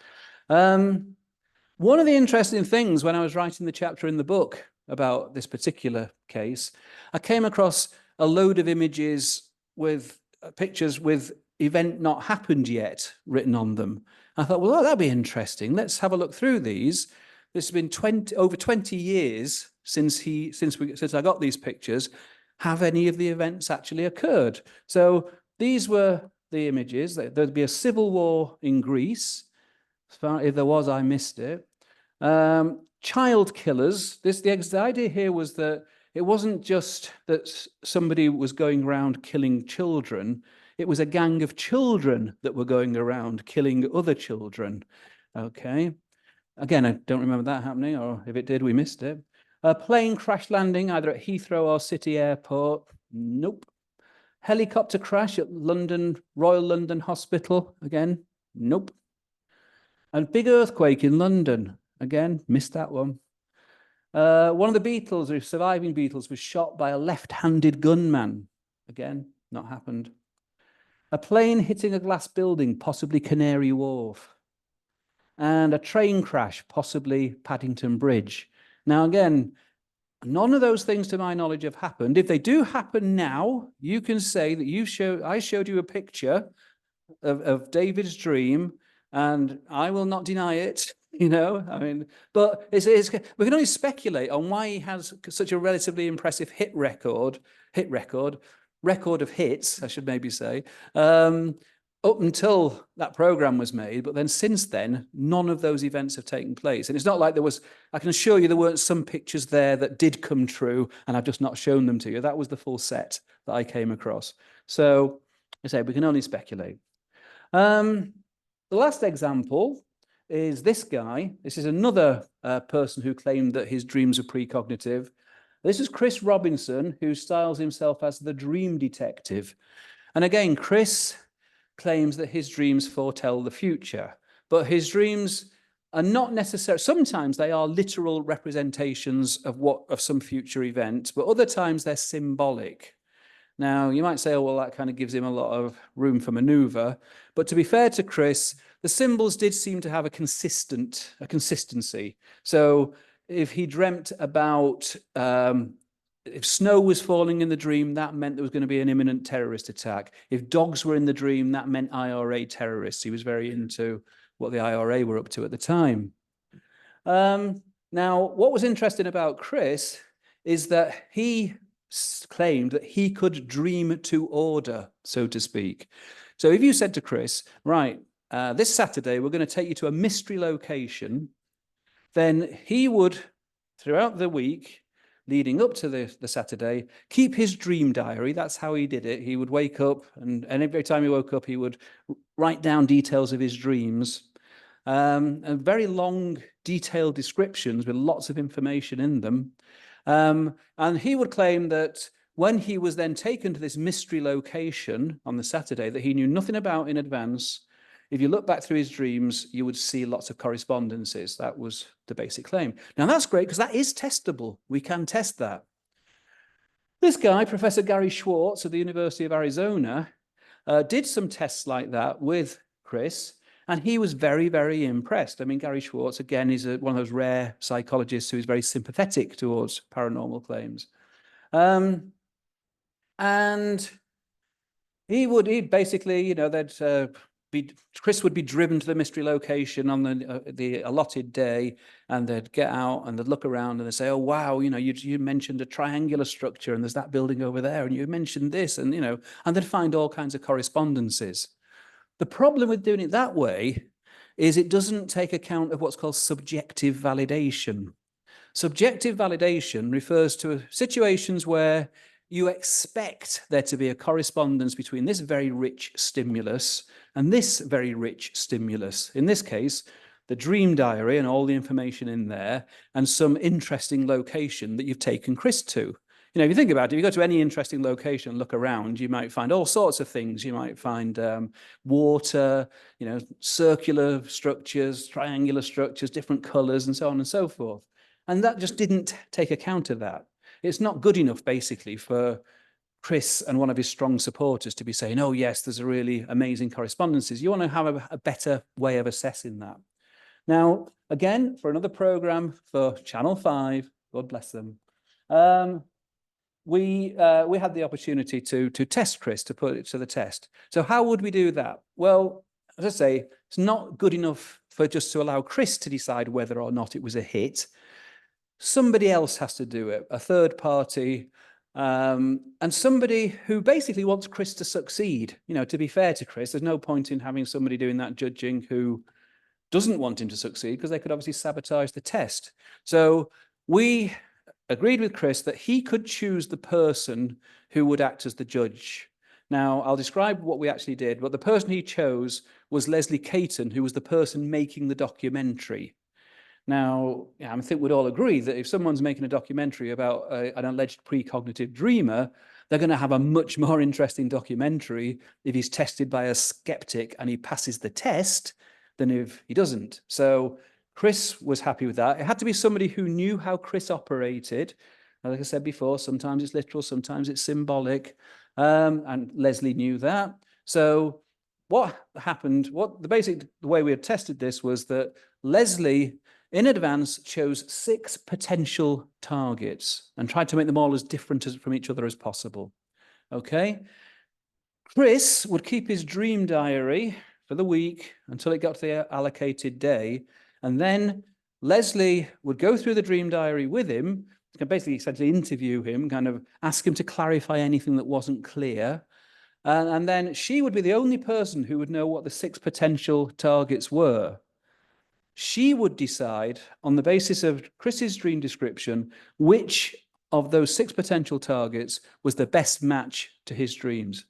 One of the interesting things when I was writing the chapter in the book about this particular case, I came across a load of images with pictures with event not happened yet written on them. I thought, well, that'd be interesting. Let's have a look through these. This has been over 20 years since I got these pictures. Have any of the events actually occurred? So these were the images. There'd be a civil war in Greece. If there was, I missed it. Child killers. The idea here was that it wasn't just that somebody was going around killing children. It was a gang of children that were going around killing other children. Okay. Again, I don't remember that happening, or if it did, we missed it. A plane crash landing either at Heathrow or City Airport. Nope. Helicopter crash at Royal London Hospital. Again, nope. And big earthquake in London. Again, missed that one. One of the Beatles, or surviving Beatles, was shot by a left-handed gunman. Again, not happened. A plane hitting a glass building, possibly Canary Wharf. And a train crash, possibly Paddington Bridge. Now, again, none of those things, to my knowledge, have happened. If they do happen now, you can say that I showed you a picture of David's dream, and I will not deny it. You know, I mean, but we can only speculate on why he has such a relatively impressive record of hits, I should maybe say, up until that program was made. But then since then, none of those events have taken place. And it's not like I can assure you there weren't some pictures there that did come true, and I've just not shown them to you. That was the full set that I came across. So I say we can only speculate. The last example is this guy. This is another person who claimed that his dreams are precognitive. This is Chris Robinson, who styles himself as the dream detective. And again, Chris claims that his dreams foretell the future, but his dreams are not necessarily, sometimes they are literal representations of some future event, but other times they're symbolic. Now, you might say, oh, well, that kind of gives him a lot of room for maneuver. But to be fair to Chris, the symbols did seem to have a consistency. So if he dreamt about, if snow was falling in the dream, that meant there was going to be an imminent terrorist attack. If dogs were in the dream, that meant IRA terrorists. He was very into what the IRA were up to at the time. Now, what was interesting about Chris is that he claimed that he could dream to order, so to speak. So if you said to Chris, right, this Saturday, we're going to take you to a mystery location, then he would, throughout the week, leading up to the Saturday, keep his dream diary. That's how he did it. He would wake up, and every time he woke up, he would write down details of his dreams, and very long, detailed descriptions with lots of information in them. And he would claim that when he was then taken to this mystery location on the Saturday that he knew nothing about in advance, if you look back through his dreams, you would see lots of correspondences. That was the basic claim. Now, that's great because that is testable. We can test that. This guy, Professor Gary Schwartz of the University of Arizona, did some tests like that with Chris, and he was very, very impressed. I mean, Gary Schwartz, again, is one of those rare psychologists who is very sympathetic towards paranormal claims. And he'd basically, you know, Chris would be driven to the mystery location on the allotted day, and they'd get out and they'd look around and they'd say, oh, wow, you know, you mentioned a triangular structure and there's that building over there, and you mentioned this, and, you know, and they'd find all kinds of correspondences. The problem with doing it that way is it doesn't take account of what's called subjective validation. Subjective validation refers to situations where you expect there to be a correspondence between this very rich stimulus and this very rich stimulus. In this case, the dream diary and all the information in there, and some interesting location that you've taken Chris to. You know, if you think about it, if you go to any interesting location and look around, you might find all sorts of things. You might find water, you know, circular structures, triangular structures, different colors, and so on and so forth. And that just didn't take account of that. It's not good enough, basically, for Chris and one of his strong supporters to be saying, oh, yes, there's a really amazing correspondences. You want to have a better way of assessing that. Now, again, for another program for Channel 5, God bless them, we had the opportunity to test Chris, to put it to the test. So how would we do that? Well, as I say, it's not good enough for just to allow Chris to decide whether or not it was a hit. Somebody else has to do it, a third party, and somebody who basically wants Chris to succeed. You know, to be fair to Chris, there's no point in having somebody doing that judging who doesn't want him to succeed, because they could obviously sabotage the test. So we agreed with Chris that he could choose the person who would act as the judge. Now, I'll describe what we actually did, but the person he chose was Leslie Caton, who was the person making the documentary. Now, I think we'd all agree that if someone's making a documentary about an alleged precognitive dreamer, they're going to have a much more interesting documentary if he's tested by a skeptic and he passes the test than if he doesn't. So Chris was happy with that. It had to be somebody who knew how Chris operated. Like I said before, sometimes it's literal, sometimes it's symbolic. And Leslie knew that. So what happened, the way we had tested this was that Leslie in advance chose 6 potential targets and tried to make them all as different from each other as possible. Okay. Chris would keep his dream diary for the week until it got to the allocated day. And then Leslie would go through the dream diary with him, basically essentially interview him, kind of ask him to clarify anything that wasn't clear. And then she would be the only person who would know what the 6 potential targets were. She would decide on the basis of Chris's dream description, which of those 6 potential targets was the best match to his dreams.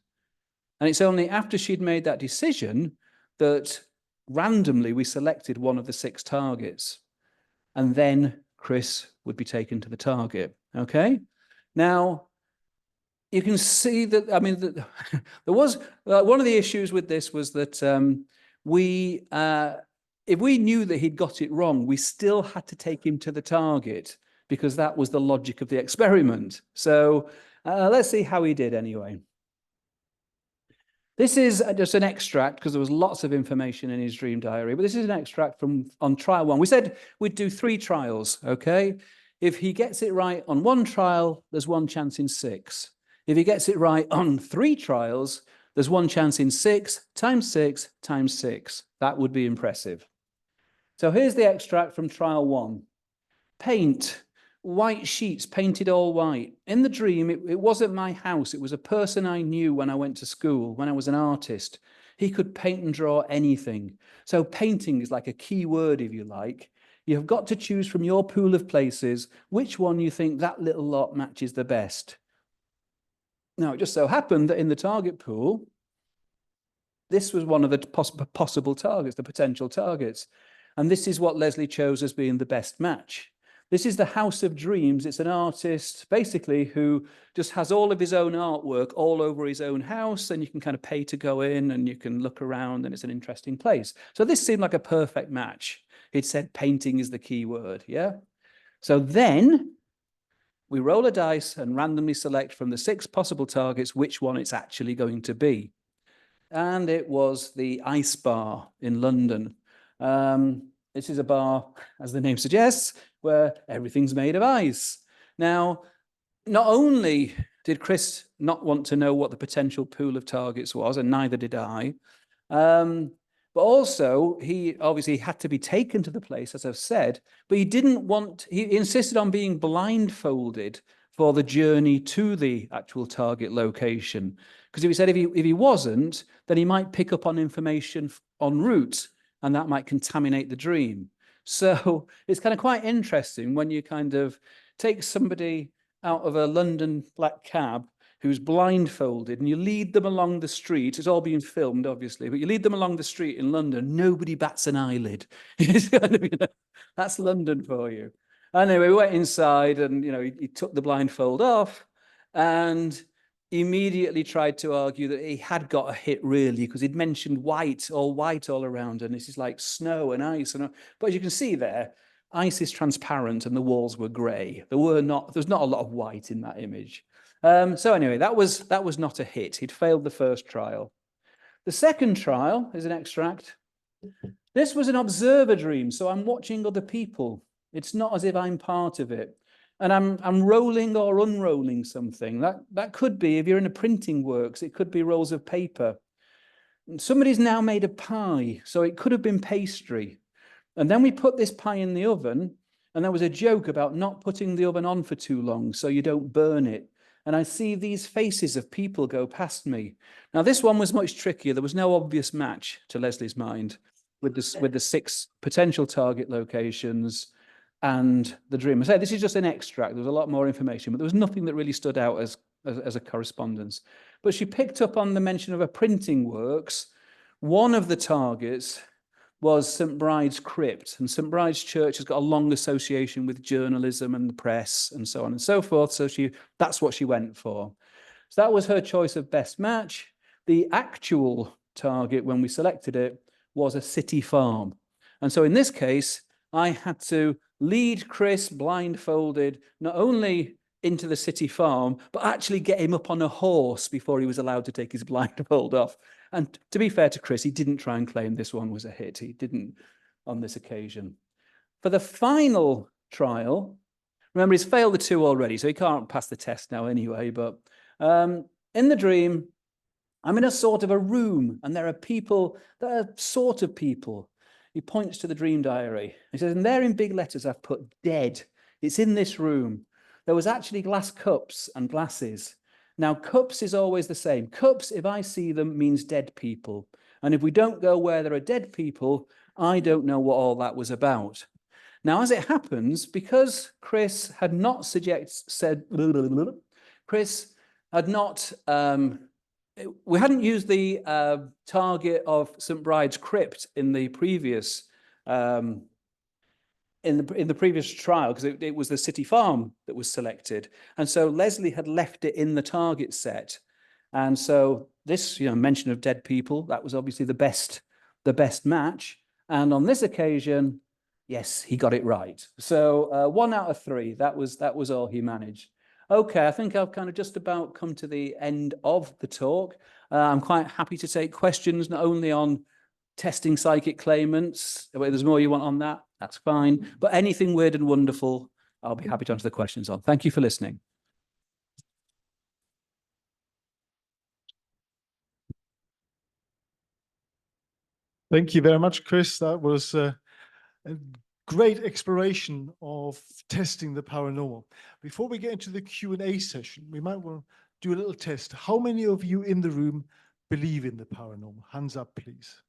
And it's only after she'd made that decision that randomly we selected one of the 6 targets. And then Chris would be taken to the target. Okay. Now, you can see that, I mean, there was one of the issues with this was that if we knew that he'd got it wrong, we still had to take him to the target because that was the logic of the experiment. So let's see how he did anyway. This is just an extract because there was lots of information in his dream diary, but this is an extract on trial 1. We said we'd do 3 trials, okay? If he gets it right on 1 trial, there's 1 chance in 6. If he gets it right on 3 trials, there's 1 chance in 6 times 6 times 6. That would be impressive. So here's the extract from trial 1. Paint. White sheets painted all white. In the dream, it wasn't my house. It was a person I knew when I went to school, when I was an artist. He could paint and draw anything. So painting is like a key word, if you like. You've got to choose from your pool of places which one you think that little lot matches the best. Now, it just so happened that in the target pool, this was one of the possible targets, the potential targets. And this is what Leslie chose as being the best match. This is the House of Dreams. It's an artist, basically, who just has all of his own artwork all over his own house, and you can kind of pay to go in, and you can look around, and it's an interesting place. So this seemed like a perfect match. It said painting is the key word, yeah? So then we roll a dice and randomly select from the 6 possible targets which one it's actually going to be. And it was the Ice Bar in London. This is a bar, as the name suggests, where everything's made of ice. Now, not only did Chris not want to know what the potential pool of targets was, and neither did I, but also he obviously had to be taken to the place, as I've said, but he insisted on being blindfolded for the journey to the actual target location. Because he said if he wasn't, then he might pick up on information en route, and that might contaminate the dream. So it's kind of quite interesting when you kind of take somebody out of a London black cab who's blindfolded and you lead them along the street. It's all being filmed, obviously, but you lead them along the street in London, nobody bats an eyelid. It's kind of, that's London for you. Anyway, we went inside and, he took the blindfold off and immediately tried to argue that he had got a hit, really, because he'd mentioned white all around, and this is like snow and ice. But as you can see there, ice is transparent and the walls were grey. There's not a lot of white in that image. So anyway, that was not a hit. He'd failed the first trial. The second trial is an extract. This was an observer dream, so I'm watching other people. It's not as if I'm part of it. And I'm rolling or unrolling something. That could be, if you're in a printing works, it could be rolls of paper. And somebody's now made a pie, so it could have been pastry. And then we put this pie in the oven, and there was a joke about not putting the oven on for too long so you don't burn it. and I see these faces of people go past me. Now, this one was much trickier. There was no obvious match to Leslie's mind with the 6 potential target locations and the dream. I say this is just an extract. There was a lot more information, but there was nothing that really stood out as a correspondence. But she picked up on the mention of a printing works. One of the targets was St. Bride's Crypt, and St. Bride's Church has got a long association with journalism and the press and so on and so forth. So that's what she went for. So that was her choice of best match. The actual target, when we selected it, was a city farm. And so in this case, I had to lead Chris blindfolded, not only into the city farm, but actually get him up on a horse before he was allowed to take his blindfold off. And to be fair to Chris, he didn't try and claim this one was a hit. He didn't on this occasion. For the final trial, remember he's failed the 2 already, so he can't pass the test now anyway, but in the dream, I'm in a sort of a room, and there are people that are sort of people. He points to the dream diary. He says, and there in big letters, I've put dead. It's in this room. There was actually glass cups and glasses. Now, cups is always the same. Cups, if I see them, means dead people. And if we don't go where there are dead people, I don't know what all that was about. Now, as it happens, because Chris had not Chris had not, we hadn't used the target of St. Bride's Crypt in the previous in the previous trial, because it was the city farm that was selected. And so Leslie had left it in the target set. And so this, mention of dead people, that was obviously the best match. And on this occasion, yes, he got it right. So 1 out of 3, that was all he managed. Okay, I think I've kind of just about come to the end of the talk. I'm quite happy to take questions, not only on testing psychic claimants. If there's more you want on that, that's fine. But anything weird and wonderful, I'll be happy to answer the questions on. Thank you for listening. Thank you very much, Chris. That was a great exploration of testing the paranormal. Before we get into the Q&A session, we might want to do a little test. How many of you in the room believe in the paranormal? Hands up, please.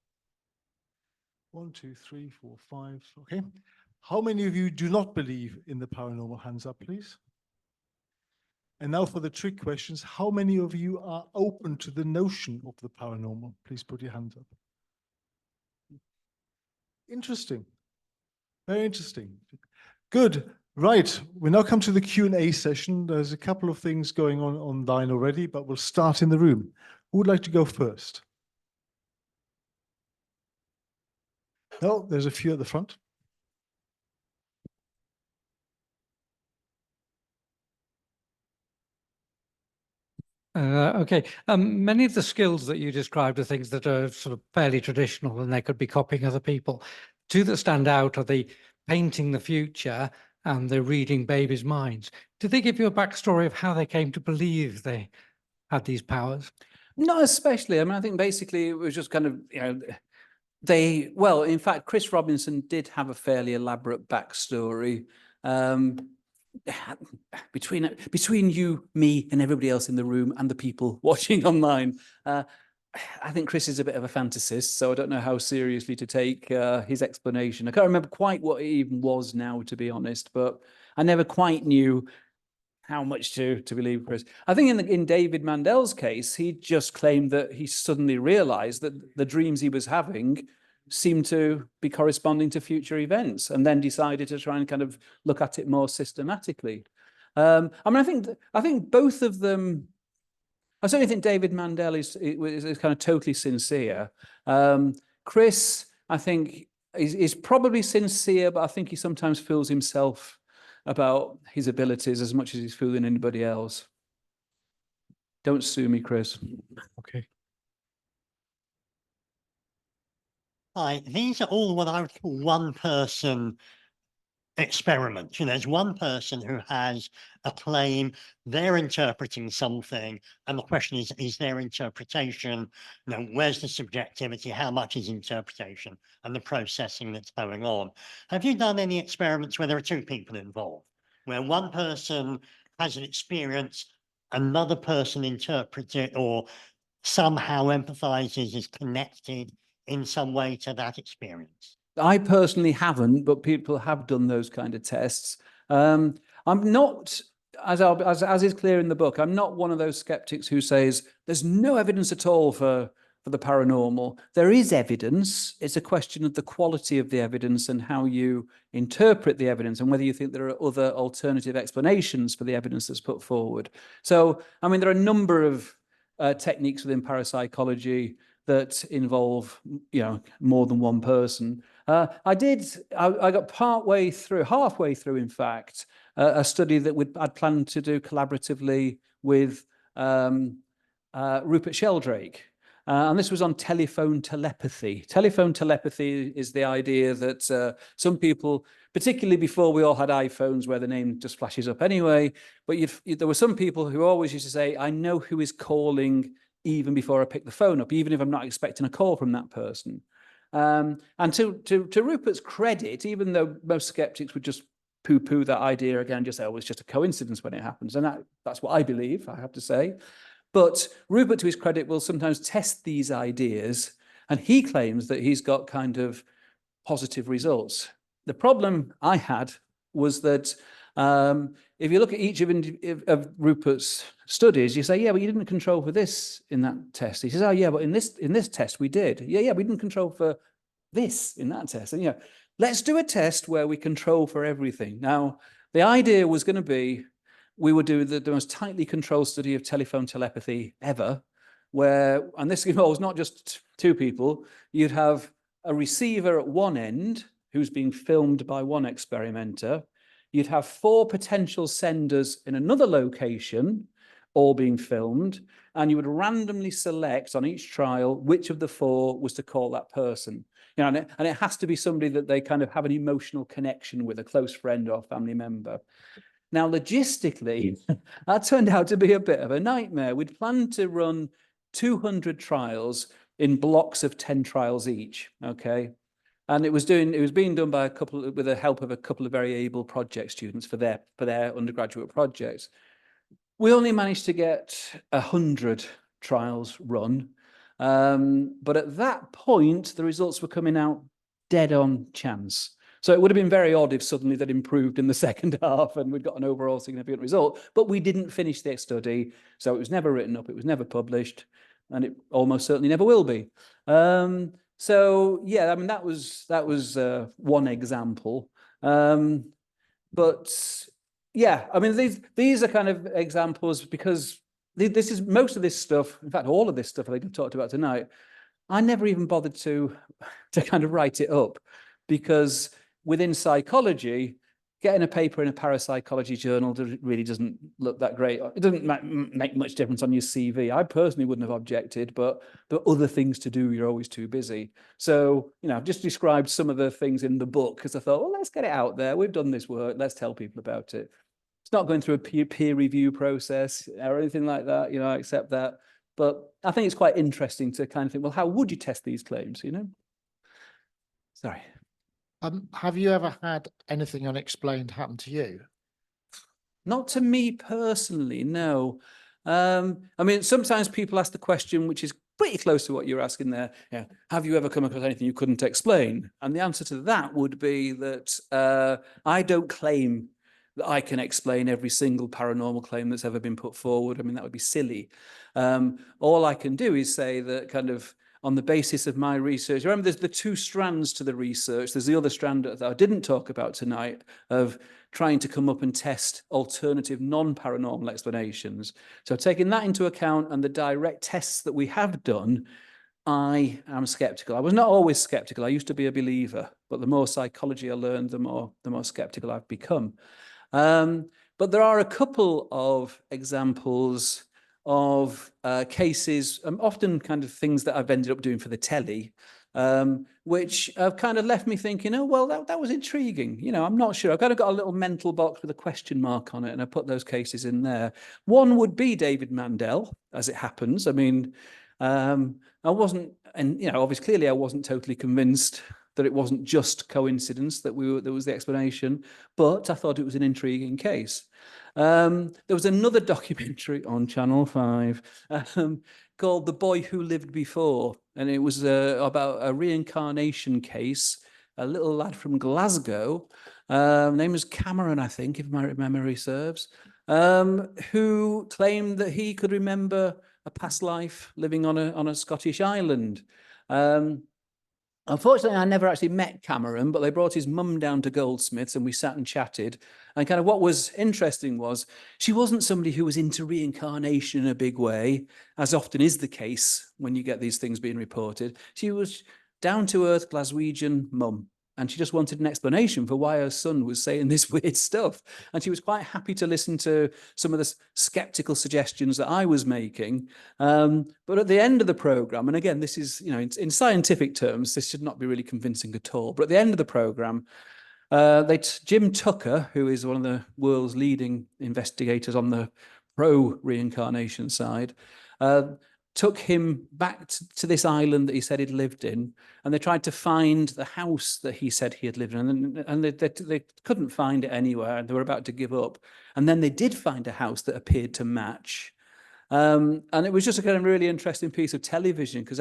1, 2, 3, 4, 5. Okay. How many of you do not believe in the paranormal? Hands up, please. And now for the trick questions. How many of you are open to the notion of the paranormal? Please put your hands up. Interesting. Very interesting. Good. Right. We now come to the Q&A session. There's a couple of things going on online already, but we'll start in the room. Who would like to go first? No, there's a few at the front. Okay. Many of the skills that you described are things that are sort of fairly traditional, and they could be copying other people. 2 that stand out are the painting the future and the reading babies' minds. Did they give you a backstory of how they came to believe they had these powers? Not especially. I mean, I think basically it was just kind of, well, in fact, Chris Robinson did have a fairly elaborate backstory. Between you, me, and everybody else in the room and the people watching online, I think Chris is a bit of a fantasist, so I don't know how seriously to take his explanation. I can't remember quite what it even was now, to be honest, but I never quite knew how much to believe Chris. I think in David Mandel's case, he just claimed that he suddenly realized that the dreams he was having seemed to be corresponding to future events, and then decided to try and kind of look at it more systematically. I mean, I think both of them. I certainly think David Mandel is kind of totally sincere. Chris, I think, is probably sincere, but I think he sometimes fools himself about his abilities as much as he's fooling anybody else. Don't sue me, Chris. Okay. Hi, these are all what I would call one-person experiments. There's one person who has a claim, they're interpreting something, and the question is their interpretation, where's the subjectivity, how much is interpretation, and the processing that's going on. Have you done any experiments where there are 2 people involved, where one person has an experience another person interprets it or somehow empathizes, is connected in some way to that experience? I personally haven't, but people have done those kind of tests. I'm not, as is clear in the book, I'm not one of those skeptics who says there's no evidence at all for the paranormal. There is evidence. It's a question of the quality of the evidence and how you interpret the evidence and whether you think there are other alternative explanations for the evidence that's put forward. So, I mean, there are a number of techniques within parapsychology that involve, more than one person. I got halfway through, in fact, a study that I'd planned to do collaboratively with Rupert Sheldrake. And this was on telephone telepathy. Telephone telepathy is the idea that some people, particularly before we all had iPhones where the name just flashes up anyway, but there were some people who always used to say, I know who is calling even before I pick the phone up, even if I'm not expecting a call from that person. And to Rupert's credit, even though most skeptics would just poo-poo that idea again, just say, oh, it's just a coincidence when it happens. And that's what I believe, I have to say. But Rupert, to his credit, will sometimes test these ideas, and he claims that he's got kind of positive results. The problem I had was that if you look at each of Rupert's studies, you say, yeah, but you didn't control for this in that test. He says, oh, yeah, but in this test we did. Yeah, we didn't control for this in that test. And let's do a test where we control for everything. Now, the idea was going to be, we would do the most tightly controlled study of telephone telepathy ever, and this involves not just two people, you'd have a receiver at one end who's being filmed by one experimenter, you'd have 4 potential senders in another location, all being filmed, and you would randomly select on each trial which of the 4 was to call that person. And it has to be somebody that they kind of have an emotional connection with, a close friend or family member. Now, logistically, that turned out to be a bit of a nightmare. We'd planned to run 200 trials in blocks of 10 trials each, okay? And it was being done by with the help of a couple of very able project students for their undergraduate projects. We only managed to get 100 trials run. But at that point, the results were coming out dead on chance. So it would have been very odd if suddenly that improved in the second half and we'd got an overall significant result, but we didn't finish the study. So it was never written up, it was never published, and it almost certainly never will be. So yeah, I mean, that was one example. But yeah, I mean, these are kind of examples because this is most of this stuff, in fact, all of this stuff I think I've talked about tonight, I never even bothered to kind of write it up because within psychology, getting a paper in a parapsychology journal really doesn't look that great. It doesn't make much difference on your CV. I personally wouldn't have objected, but there are other things to do. You're always too busy. So, I've just described some of the things in the book because I thought, well, let's get it out there. We've done this work. Let's tell people about it. It's not going through a peer review process or anything like that. I accept that. But I think it's quite interesting to kind of think, well, how would you test these claims, Sorry. Have you ever had anything unexplained happen to you? Not to me personally, no. I mean, sometimes people ask the question, which is pretty close to what you're asking there. Have you ever come across anything you couldn't explain? And the answer to that would be that I don't claim that I can explain every single paranormal claim that's ever been put forward. I mean, that would be silly. All I can do is say that kind of on the basis of my research, remember there's the 2 strands to the research. There's the other strand that I didn't talk about tonight of trying to come up and test alternative non-paranormal explanations. So taking that into account and the direct tests that we have done, I am skeptical. I was not always skeptical. I used to be a believer, but the more psychology I learned, the more skeptical I've become. But there are a couple of examples of cases, often kind of things that I've ended up doing for the telly, which have kind of left me thinking, oh, well, that was intriguing. I'm not sure. I've kind of got a little mental box with a question mark on it, and I put those cases in there. One would be David Mandel, as it happens. I mean, I wasn't, and obviously, clearly I wasn't totally convinced that it wasn't just coincidence that that was the explanation, but I thought it was an intriguing case. There was another documentary on Channel 5 called The Boy Who Lived Before, and it was about a reincarnation case, a little lad from Glasgow, name was Cameron, I think, if my memory serves, who claimed that he could remember a past life living on a Scottish island. Unfortunately, I never actually met Cameron, but they brought his mum down to Goldsmiths and we sat and chatted. And kind of what was interesting was she wasn't somebody who was into reincarnation in a big way, as often is the case when you get these things being reported. She was down-to-earth Glaswegian mum. And she just wanted an explanation for why her son was saying this weird stuff. And she was quite happy to listen to some of the skeptical suggestions that I was making. But at the end of the program, and again, this is, you know, in scientific terms, this should not be really convincing at all. But at the end of the program, Jim Tucker, who is one of the world's leading investigators on the pro-reincarnation side, took him back to this island that he said he'd lived in, and they tried to find the house that he said he had lived in, and they couldn't find it anywhere, and they were about to give up. And then they did find a house that appeared to match. And it was just a kind of really interesting piece of television, because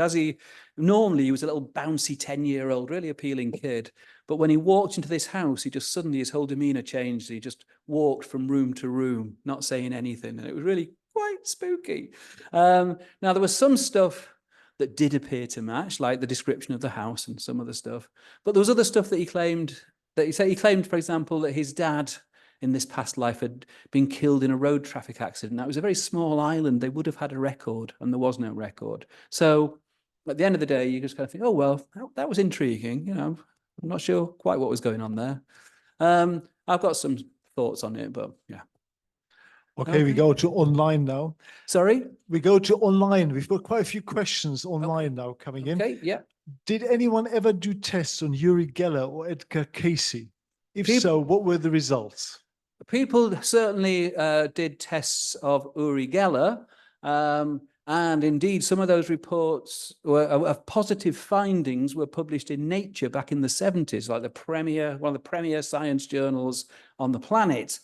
normally he was a little bouncy 10-year-old, really appealing kid. But when he walked into this house, suddenly his whole demeanor changed. He just walked from room to room, not saying anything. And it was really quite spooky. Now, there was some stuff that did appear to match, like the description of the house and some other stuff. But there was other stuff that he claimed, for example, that his dad in this past life had been killed in a road traffic accident. That was a very small island. They would have had a record, and there was no record. So at the end of the day, you just kind of think, oh, well, that was intriguing. You know, I'm not sure quite what was going on there. I've got some thoughts on it, but yeah. Okay, we go to online now. Sorry? We go to online. We've got quite a few questions online now coming in. Okay, yeah. Did anyone ever do tests on Uri Geller or Edgar Casey? If so, what were the results? People certainly did tests of Uri Geller, and indeed some of those reports of positive findings were published in Nature back in the 70s, like one of the premier science journals on the planet.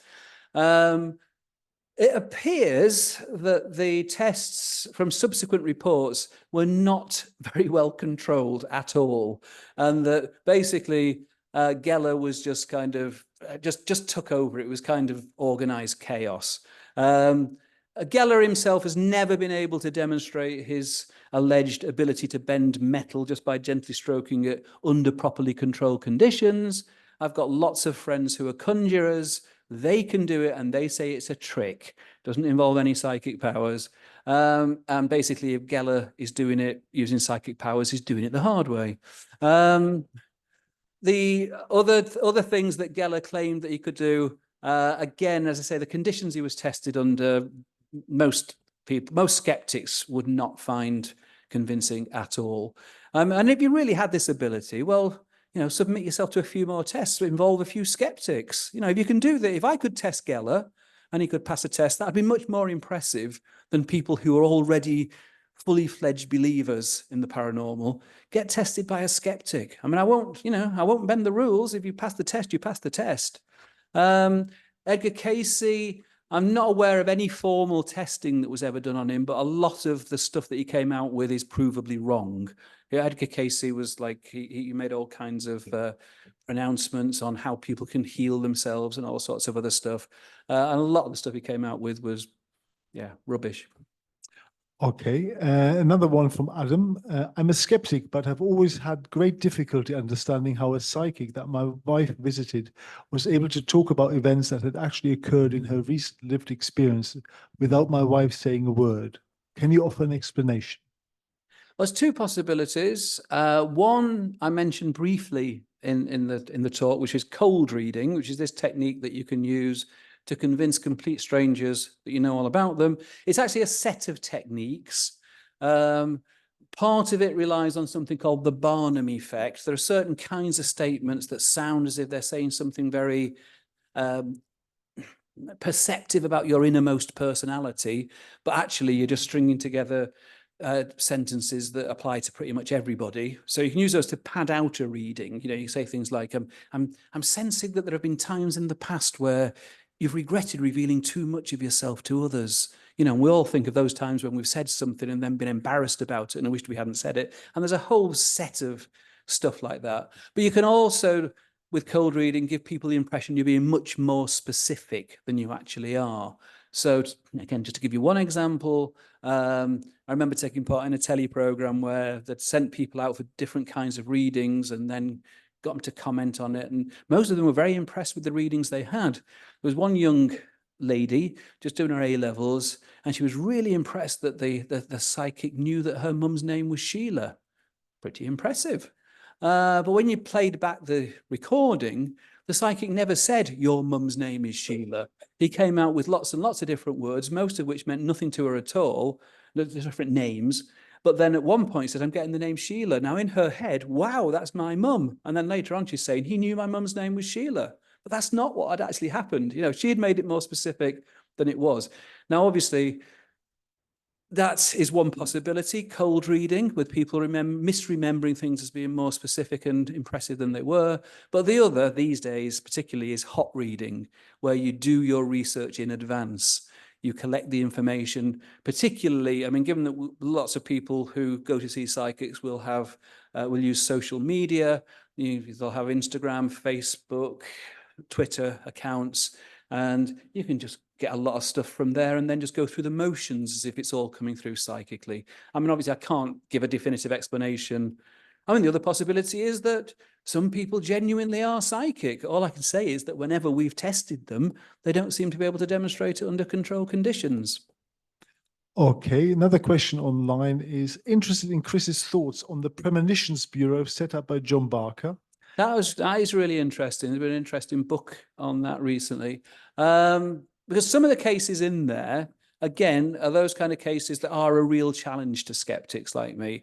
It appears that the tests from subsequent reports were not very well controlled at all, and that basically Geller was just kind of just took over. It was kind of organized chaos. Geller himself has never been able to demonstrate his alleged ability to bend metal just by gently stroking it under properly controlled conditions. I've got lots of friends who are conjurers. They can do it, and they say it's a trick. Doesn't involve any psychic powers. And basically, if Geller is doing it using psychic powers, he's doing it the hard way. The other things that Geller claimed that he could do, again, as I say, the conditions he was tested under, most skeptics would not find convincing at all. And if you really had this ability, well, you know, submit yourself to a few more tests to involve a few skeptics. You know, if you can do that, if I could test Geller and he could pass a test, that'd be much more impressive than people who are already fully fledged believers in the paranormal get tested by a skeptic. I mean, I won't bend the rules. If you pass the test, you pass the test. Edgar Casey, I'm not aware of any formal testing that was ever done on him, but a lot of the stuff that he came out with is provably wrong. Yeah, Edgar Casey was like, he made all kinds of announcements on how people can heal themselves and all sorts of other stuff. And a lot of the stuff he came out with was, yeah, rubbish. Okay, another one from Adam. I'm a skeptic, but have always had great difficulty understanding how a psychic that my wife visited was able to talk about events that had actually occurred in her recent lived experience without my wife saying a word. Can you offer an explanation? Well, there's two possibilities. One I mentioned briefly in the talk, which is cold reading, which is this technique that you can use to convince complete strangers that you know all about them. It's actually a set of techniques. Part of it relies on something called the Barnum effect. There are certain kinds of statements that sound as if they're saying something very perceptive about your innermost personality, but actually you're just stringing together sentences that apply to pretty much everybody. So you can use those to pad out a reading. You know, you say things like, I'm sensing that there have been times in the past where you've regretted revealing too much of yourself to others. You know, we all think of those times when we've said something and then been embarrassed about it and wished we hadn't said it. And there's a whole set of stuff like that. But you can also, with cold reading, give people the impression you're being much more specific than you actually are. So again, just to give you one example, I remember taking part in a telly program where they'd sent people out for different kinds of readings and then got them to comment on it. And most of them were very impressed with the readings they had. There was one young lady just doing her A-levels, and she was really impressed that the psychic knew that her mum's name was Sheila. Pretty impressive. But when you played back the recording, the psychic never said, your mum's name is Sheila. He came out with lots and lots of different words, most of which meant nothing to her at all, different names. But then at one point he said, I'm getting the name Sheila. Now in her head, wow, that's my mum. And then later on she's saying, he knew my mum's name was Sheila. But that's not what had actually happened. You know, she had made it more specific than it was. Now, obviously, that is one possibility, cold reading, with people misremembering things as being more specific and impressive than they were. But the other, these days particularly, is hot reading, where you do your research in advance. You collect the information, particularly, I mean, given that lots of people who go to see psychics will use social media, they'll have Instagram, Facebook, Twitter accounts, and you can just get a lot of stuff from there and then just go through the motions as if it's all coming through psychically. I mean, obviously, I can't give a definitive explanation. I mean, the other possibility is that some people genuinely are psychic. All I can say is that whenever we've tested them, they don't seem to be able to demonstrate it under controlled conditions. Okay, another question online is interested in Chris's thoughts on the Premonitions Bureau set up by John Barker. That is really interesting. There's been an interesting book on that recently. Because some of the cases in there, again, are those kind of cases that are a real challenge to skeptics like me.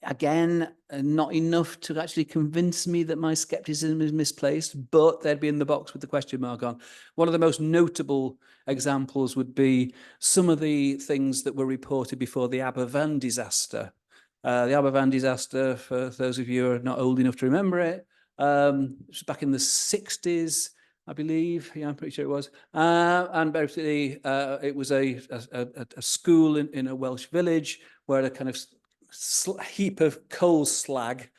Again, not enough to actually convince me that my skepticism is misplaced, but they'd be in the box with the question mark on. One of the most notable examples would be some of the things that were reported before the Aberfan disaster. The Aberfan disaster, for those of you who are not old enough to remember it, was back in the 60s, I believe. Yeah, I'm pretty sure it was. And basically, it was a school in a Welsh village where a kind of heap of coal slag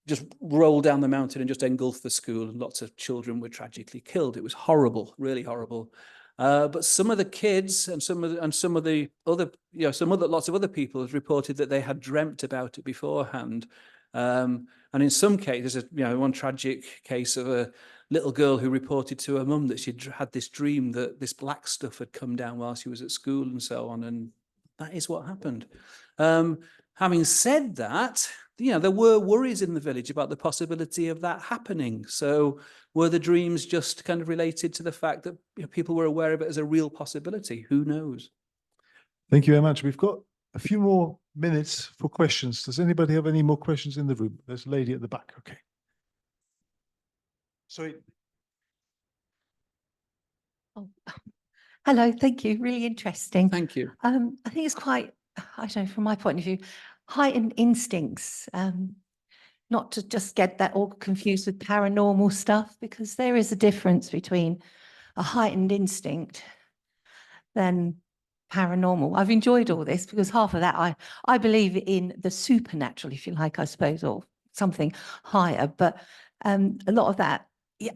just rolled down the mountain and just engulfed the school, and lots of children were tragically killed. It was horrible, really horrible. But some of the kids and lots of other people have reported that they had dreamt about it beforehand. And in some cases, one tragic case of a little girl who reported to her mum that she'd had this dream that this black stuff had come down while she was at school and so on. And that is what happened. Having said that, there were worries in the village about the possibility of that happening. So were the dreams just kind of related to the fact that people were aware of it as a real possibility? Who knows? Thank you very much. We've got a few more minutes for questions. Does anybody have any more questions in the room? There's a lady at the back. Okay. Sorry. Oh. Hello, thank you. Really interesting. Thank you. I think it's quite, I don't know, from my point of view, heightened instincts, not to just get that all confused with paranormal stuff, because there is a difference between a heightened instinct than paranormal. I've enjoyed all this because half of that, I believe in the supernatural, if you like, I suppose, or something higher. But a lot of that,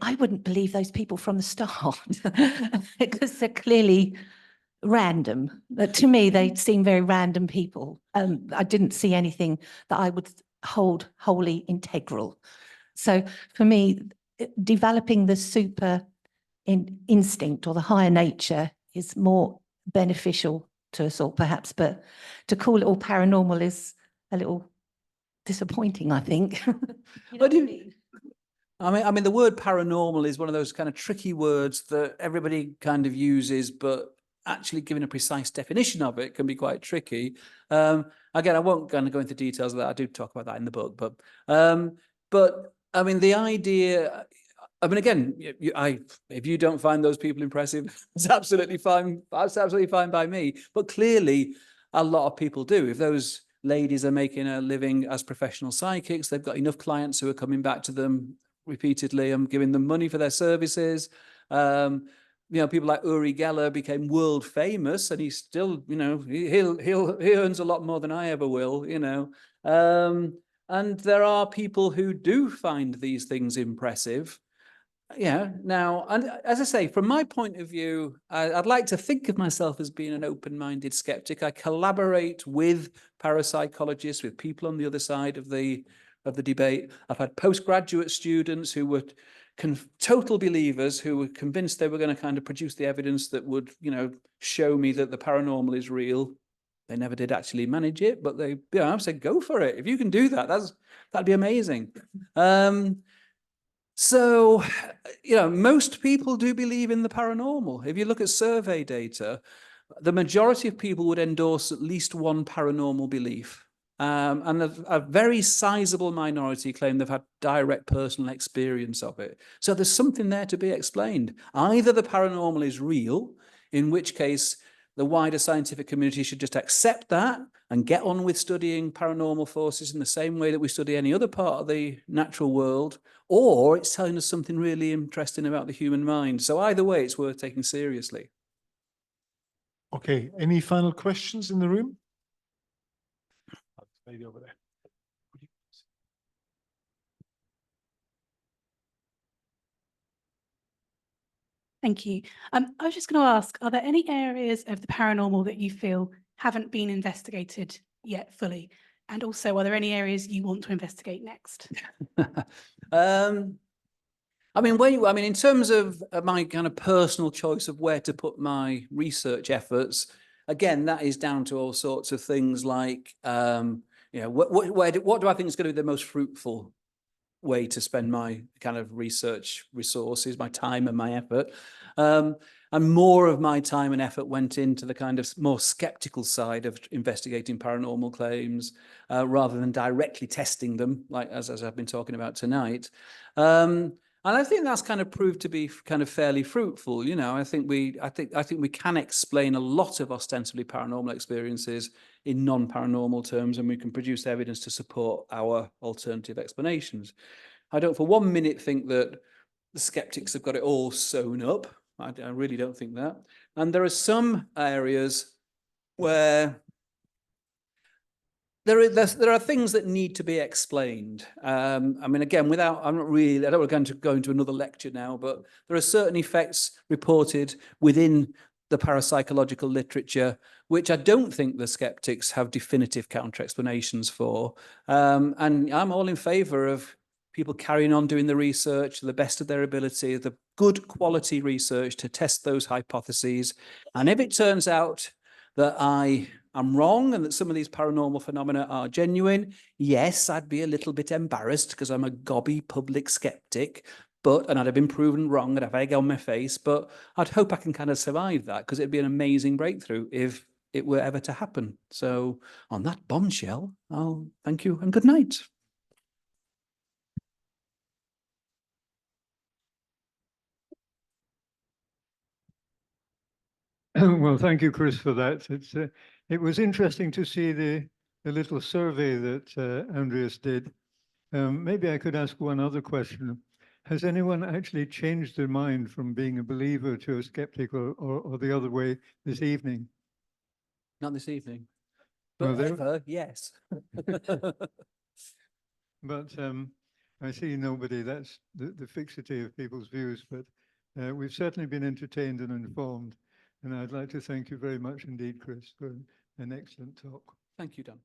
I wouldn't believe those people from the start because they're clearly random. To me, they seem very random people. I didn't see anything that I would hold wholly integral. So for me, developing the super instinct or the higher nature is more beneficial to us all, perhaps. But to call it all paranormal is a little disappointing, I think. I mean, the word paranormal is one of those kind of tricky words that everybody kind of uses, but actually giving a precise definition of it can be quite tricky. Again, I won't kind of go into details of that. I do talk about that in the book, but I mean, the idea, I mean, again, if you don't find those people impressive, it's absolutely fine. That's absolutely fine by me. But clearly, a lot of people do. If those ladies are making a living as professional psychics, they've got enough clients who are coming back to them repeatedly and giving them money for their services. You know, people like Uri Geller became world famous, and he's still, you know, he earns a lot more than I ever will, you know. And there are people who do find these things impressive. Yeah. Now, and as I say, from my point of view, I'd like to think of myself as being an open-minded skeptic. I collaborate with parapsychologists, with people on the other side of the debate. I've had postgraduate students who were total believers, who were convinced they were going to kind of produce the evidence that would, you know, show me that the paranormal is real. They never did actually manage it, but they, you know, I've said, go for it. If you can do that, that'd be amazing. So, you know, most people do believe in the paranormal. If you look at survey data, the majority of people would endorse at least one paranormal belief. And a very sizable minority claim they've had direct personal experience of it. So there's something there to be explained. Either the paranormal is real, in which case the wider scientific community should just accept that and get on with studying paranormal forces in the same way that we study any other part of the natural world, or it's telling us something really interesting about the human mind. So either way, it's worth taking seriously. Okay, any final questions in the room? Maybe over there. Thank you. I was just going to ask, are there any areas of the paranormal that you feel haven't been investigated yet fully? And also, are there any areas you want to investigate next? I mean, in terms of my kind of personal choice of where to put my research efforts, again, that is down to all sorts of things like, you know, what do I think is going to be the most fruitful way to spend my kind of research resources, my time and my effort. And more of my time and effort went into the kind of more skeptical side of investigating paranormal claims, rather than directly testing them, like as I've been talking about tonight. And I think that's kind of proved to be kind of fairly fruitful. You know, I think we can explain a lot of ostensibly paranormal experiences in non-paranormal terms, and we can produce evidence to support our alternative explanations. I don't for 1 minute think that the skeptics have got it all sewn up. I really don't think that. And there are some areas where there are things that need to be explained. I mean, again, I don't want to go into another lecture now, but there are certain effects reported within the parapsychological literature, which I don't think the skeptics have definitive counter-explanations for. And I'm all in favor of people carrying on doing the research to the best of their ability, the good quality research to test those hypotheses. And if it turns out that I'm wrong and that some of these paranormal phenomena are genuine, yes, I'd be a little bit embarrassed because I'm a gobby public skeptic, and I'd have been proven wrong, I'd have egg on my face, but I'd hope I can kind of survive that, because it'd be an amazing breakthrough if it were ever to happen. So on that bombshell, I'll thank you and good night. Well, thank you, Chris, for that. It was interesting to see the little survey that Andreas did. Maybe I could ask one other question. Has anyone actually changed their mind from being a believer to a skeptic, or the other way this evening? Not this evening, Well, but ever, yes. But I see nobody. That's the fixity of people's views. But we've certainly been entertained and informed. And I'd like to thank you very much indeed, Chris, for an excellent talk. Thank you, Dan.